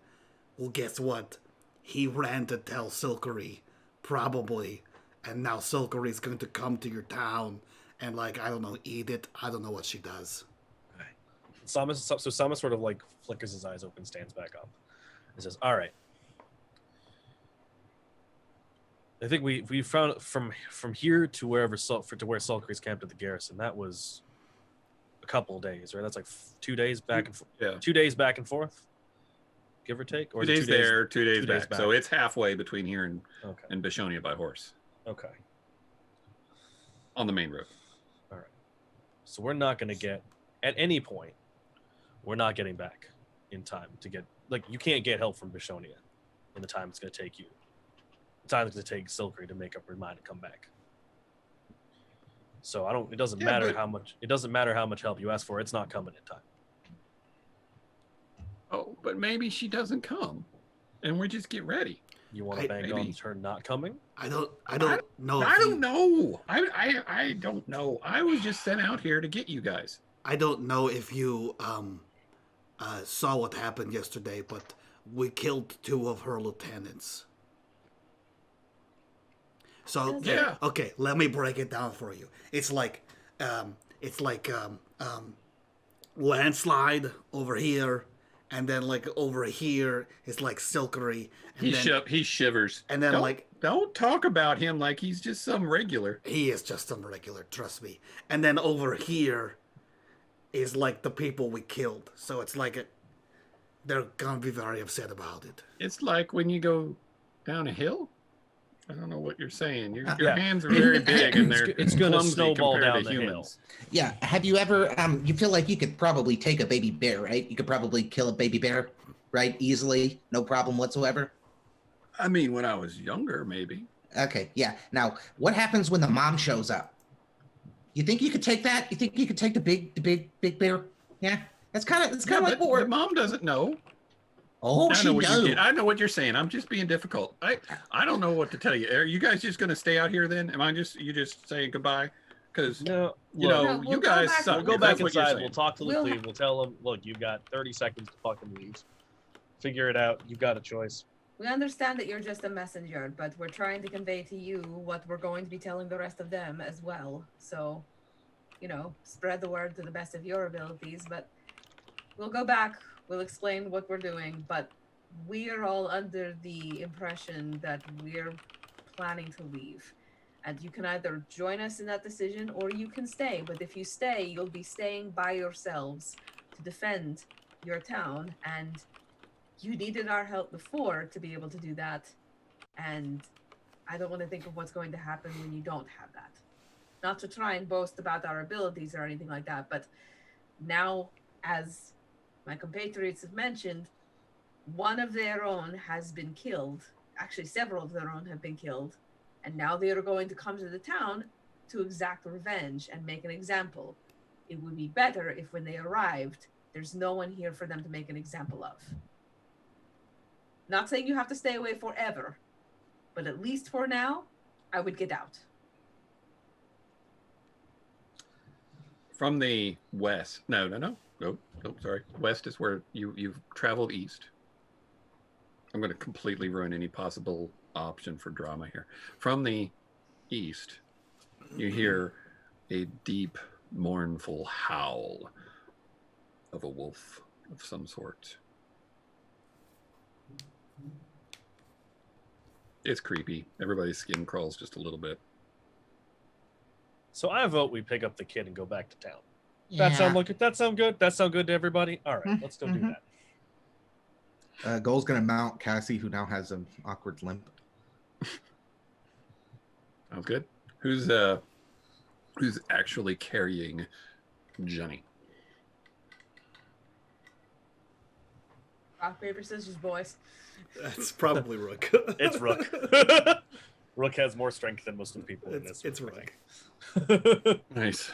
Well, guess what? He ran to tell Silkery, probably. And now Silkery's going to come to your town and, like, I don't know, eat it. I don't know what she does. Sama sort of like flickers his eyes open, stands back up, and says, "All right. I think we found from here to where Sulkery's camped at the garrison. That was a couple of days, right? That's like 2 days back and forth. Yeah. 2 days back and forth, give or take. Or 2 is it days there, 2 days 2 back. days back. So it's halfway between here and Okay. Bishonia by horse Okay. on the main road. All right. So we're not going to get at any point. We're not getting back in time to get you can't get help from Bishonia in the time it's going to take you. The time it's going to take Silkery to make up her mind to come back. So it doesn't matter how much help you ask for. It's not coming in time. Oh, but maybe she doesn't come, and we just get ready. You want to bank on maybe. her not coming? I don't know. I don't know. I don't know. I was just sent out here to get you guys. I don't know if you saw what happened yesterday, but we killed 2 of her lieutenants. So Yeah. okay, let me break it down for you. It's like Landslide over here, and then like over here is like Silkery. And He shivers. and then don't talk about him like he's just some regular. he is just some regular, trust me. And then over here is like the people we killed. So it's like they're gonna be very upset about it. It's like when you go down a hill. I don't know what you're saying. Your Yeah. hands are very big, and It's gonna clumsy snowball compared down to the hill. humans. Yeah, have you ever, you feel like you could probably take a baby bear, right? You could probably kill a baby bear, right? Easily, no problem whatsoever. I mean, when I was younger, maybe. Okay, yeah. Now, what happens when the mom shows up? You think you could take that? You think you could take the big bear? Yeah, it's kind of like what the we're. mom doesn't know. Oh, she does. I know what you're saying. I'm just being difficult. I don't know what to tell you. Are you guys just going to stay out here then? You just saying goodbye? Because No, you look, know, we'll you go guys back- suck. we'll go if back that's what you're inside. saying. We'll talk to Laclede. We'll tell him, look, you've got 30 seconds to fucking leave. Figure it out. You've got a choice. We understand that you're just a messenger, but we're trying to convey to you what we're going to be telling the rest of them as well. So, spread the word to the best of your abilities. But we'll go back. We'll explain what we're doing. But we are all under the impression that we're planning to leave. And you can either join us in that decision or you can stay. But if you stay, you'll be staying by yourselves to defend your town. And you needed our help before to be able to do that, and I don't want to think of what's going to happen when you don't have that. Not to try and boast about our abilities or anything like that, but now, as my compatriots have mentioned, one of their own has been killed. Actually, several of their own have been killed, and now they are going to come to the town to exact revenge and make an example. It would be better if when they arrived, there's no one here for them to make an example of. Not saying you have to stay away forever, but at least for now, I would get out. From the west. No, sorry. West is where you've traveled east. I'm going to completely ruin any possible option for drama here. From the east, you hear a deep, mournful howl of a wolf of some sort. It's creepy. Everybody's skin crawls just a little bit. So I vote we pick up the kid and go back to town. Yeah. That sound good? That sound good to everybody? All right, let's go do that. Goal's gonna mount Cassie, who now has an awkward limp. Sounds good. Who's actually carrying Johnny? Rock, paper, scissors, boys. That's probably Rook. It's Rook. Rook has more strength than most of the people in this. It's Rook. Nice.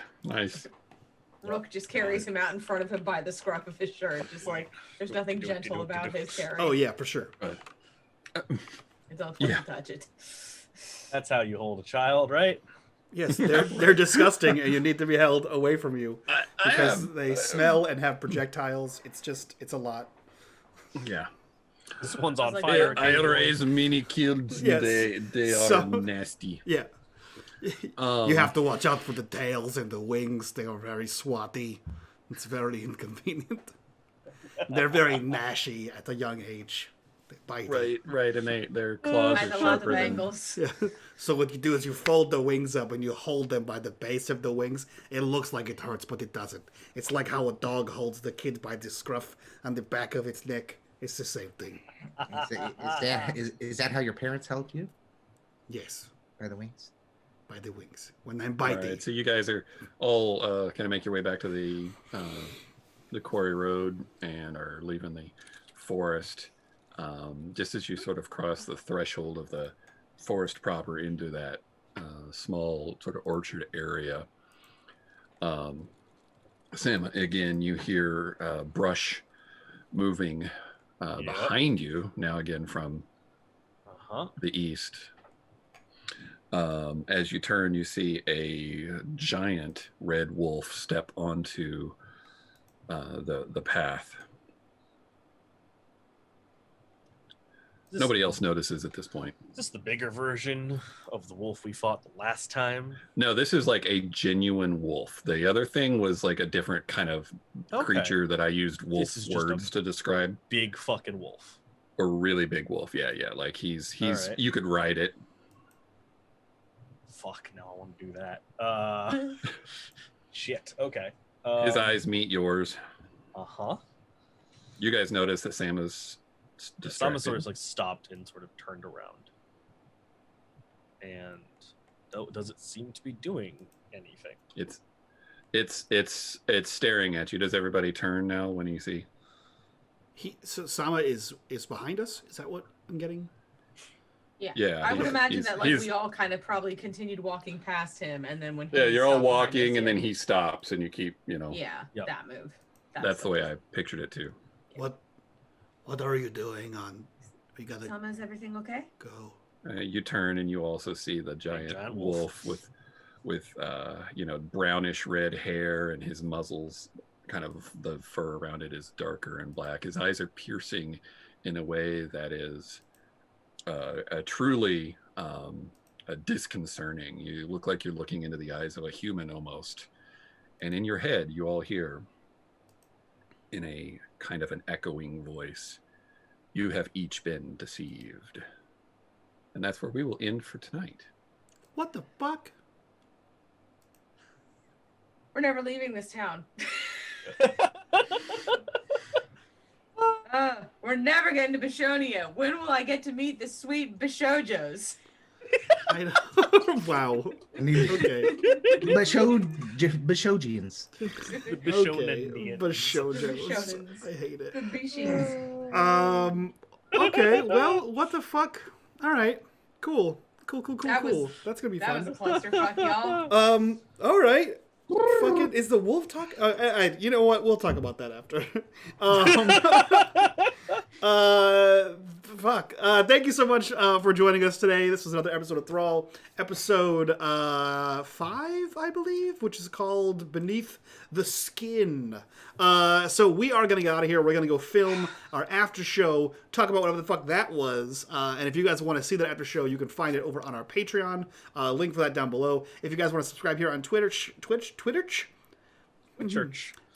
Rook just carries him out in front of him by the scruff of his shirt. Just like, there's nothing gentle about his carry. Oh, yeah, for sure. It's all fun to touch it. That's how you hold a child, right? Yes, they're disgusting, and you need to be held away from you because they smell and have projectiles. It's a lot. Yeah. This one's on Like fire. I raise many kids. Yes. They So- are nasty. Yeah. You have to watch out for the tails and the wings. They are very swatty. It's very inconvenient. They're very gnashy at a young age. They bite. Right, and their claws At are a lot of sharper than. angles. Yeah. So what you do is you fold the wings up and you hold them by the base of the wings. It looks like it hurts, but it doesn't. It's like how a dog holds the kid by the scruff on the back of its neck. It's the same thing. Is that how your parents held you? Yes, By the wings? by the wings. When I'm All biting. right, so you guys are all kind of make your way back to the quarry road and are leaving the forest. Just as you sort of cross the threshold of the forest proper into that small sort of orchard area, Sam, again, you hear brush moving behind you, now again from the east. As you turn, you see a giant red wolf step onto the path. Nobody else notices at this point. Is this the bigger version of the wolf we fought the last time? No, this is like a genuine wolf. The other thing was like a different kind of creature that I used wolf This is just words to describe. Big fucking wolf. A really big wolf. Yeah. Like he's right. You could ride it. Fuck, no, I want to do that. Shit, okay. His eyes meet yours. Uh-huh. You guys notice that Sam is distracted. Samosaurus like stopped and sort of turned around. And does it seem to be doing anything? It's staring at you. Does everybody turn now when you see? So Sama is behind us? Is that what I'm getting? Yeah, I would imagine he's- that like he's- we all kind of probably continued walking past him, and then when Yeah, he you're all stopped behind walking us, and then yeah. he stops and you keep, Yeah, Yep. that move. that's the way I pictured it too. What are you doing on? We gotta Sama, is everything okay? go. You turn and you also see the giant wolf with brownish red hair, and his muzzle's kind of, the fur around it is darker and black. His eyes are piercing in a way that is truly disconcerting. You look like you're looking into the eyes of a human almost. And in your head, you all hear, in a kind of an echoing voice, "You have each been deceived." And that's where we will end for tonight. What the fuck? We're never leaving this town. We're We're never getting to Bishonia. When will I get to meet the sweet Bishojos? I know. Wow. I need Okay. Bishogians. The Okay. Bishonenians. Bishojos. Bishonens. I hate it. The Bishies. Okay. Well, what the fuck? All right. Cool. That was- That's gonna be That fun. was a clusterfuck, y'all. All right. Fucking is the wolf talk? You know what? We'll talk about that after. Fuck. Thank you so much for joining us today. This was another episode of Thrall, episode 5, I believe, which is called Beneath the Skin. So we are gonna get out of here. We're gonna go film our after show, talk about whatever the fuck that was. And if you guys want to see that after show, you can find it over on our Patreon. Link for that down below. If you guys want to subscribe here on Twitch.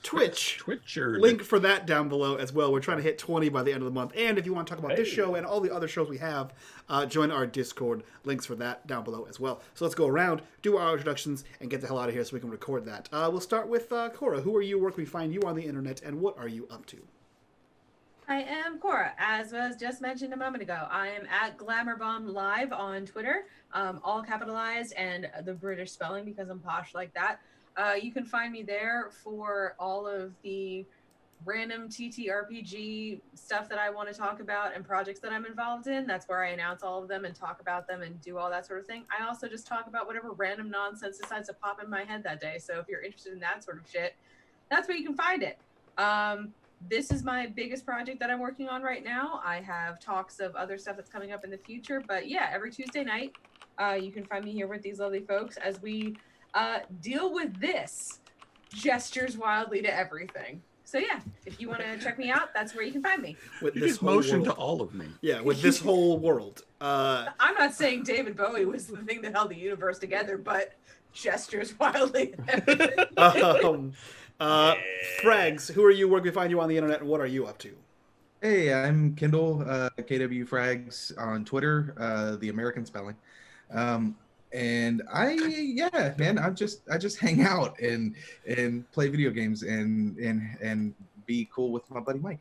Twitcher. Link for that down below as well. We're trying to hit 20 by the end of the month. And if you want to talk about this show and all the other shows we have, join our Discord. Links for that down below as well. So let's go around, do our introductions, and get the hell out of here so we can record that. We'll start with Cora. Who are you? Where can we find you on the internet? And what are you up to? I am Cora, as was just mentioned a moment ago. I am at GlamourBomb Live on Twitter, all capitalized and the British spelling because I'm posh like that. You can find me there for all of the random TTRPG stuff that I want to talk about and projects that I'm involved in. That's where I announce all of them and talk about them and do all that sort of thing. I also just talk about whatever random nonsense decides to pop in my head that day. So if you're interested in that sort of shit, that's where you can find it. This is my biggest project that I'm working on right now. I have talks of other stuff that's coming up in the future, but yeah, every Tuesday night, you can find me here with these lovely folks as we deal with this gestures wildly to everything. So yeah, if you want to check me out, that's where you can find me. With You this just whole motion to world. all of me. Yeah, with this whole world. I'm not saying David Bowie was the thing that held the universe together, but gestures wildly to everything. Frags, who are you? Where can we find you on the internet? And what are you up to? Hey, I'm Kendall, KW Frags on Twitter, the American spelling. And I just hang out and play video games and be cool with my buddy Mike.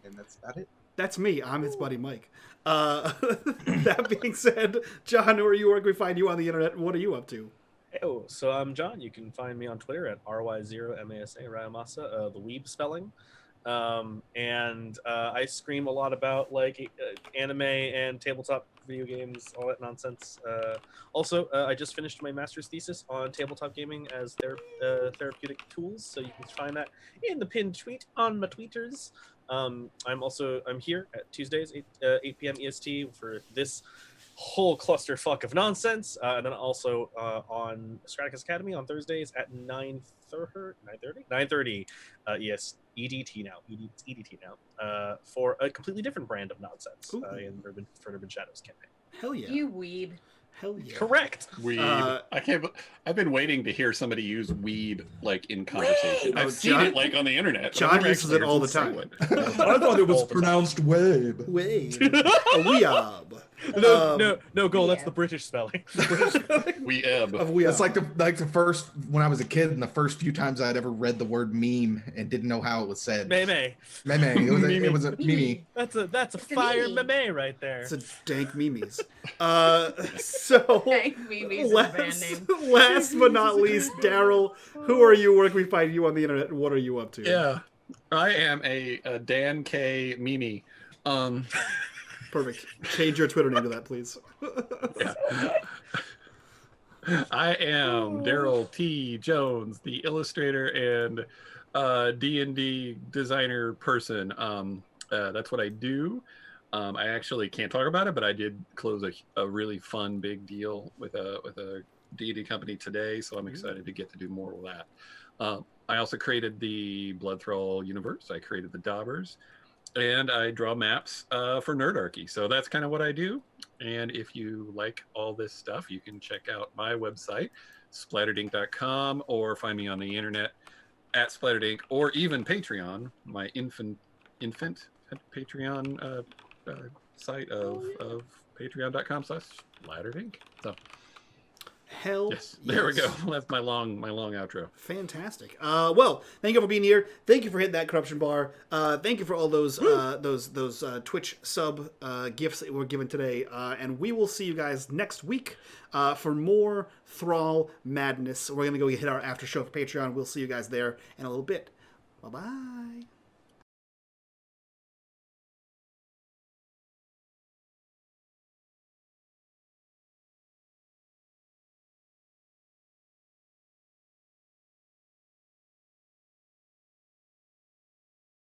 And that's about it. That's me. I'm his buddy Mike. That being said, John, who are you? Where can we find you on the internet? What are you up to? Oh, so I'm John. You can find me on Twitter at RY0MASA Ryamasa, the Weeb spelling. And I scream a lot about like anime and tabletop video games, all that nonsense. Also, I just finished my master's thesis on tabletop gaming as therapeutic tools, so you can find that in the pinned tweet on my tweeters. I'm here at Tuesdays 8 p.m. EST for this whole clusterfuck of nonsense, and then also on Straticus Academy on Thursdays at 9:30 EDT now for a completely different brand of nonsense in Urban Shadows campaign. Hell yeah. You weed. Hell yeah. Correct. Weed. I've been waiting to hear somebody use weed like in conversation. I've seen John- it like on the internet. but John I've never uses actually it all heard the someone time. say it. I thought it was All the pronounced web. Wait. A weeb. No, Goal. That's Yeah. the British spelling. We ebb. Of weeb. It's like the first when I was a kid and the first few times I'd ever read the word meme and didn't know how it was said. Meme. Meme. It was a meme. That's a It's a fire meme. meme right there. It's a dank memes. So Thank me, is a band name. last but not least, Daryl, who are you? Where can we find you on the internet? And what are you up to? Yeah, I am a Dan K Mimi. Perfect. Change your Twitter name to that, please. Yeah. I am Daryl T. Jones, the illustrator and D&D designer person. That's what I do. I actually can't talk about it, but I did close a really fun big deal with a D&D company today, so I'm excited to get to do more of that. I also created the Blood Thrall universe. I created the Daubers, and I draw maps for Nerdarchy. So that's kind of what I do. And if you like all this stuff, you can check out my website, splatteredink.com, or find me on the internet at splatteredink, or even Patreon, my infant Patreon site of patreon.com/splatteredink. So Hell Yes, there we yes. go. That's my long outro. Fantastic. Well, thank you for being here. Thank you for hitting that corruption bar. Thank you for all those Twitch sub gifts that were given today. And we will see you guys next week for more Thrall madness. We're gonna go hit our after show for Patreon. We'll see you guys there in a little bit. Bye bye.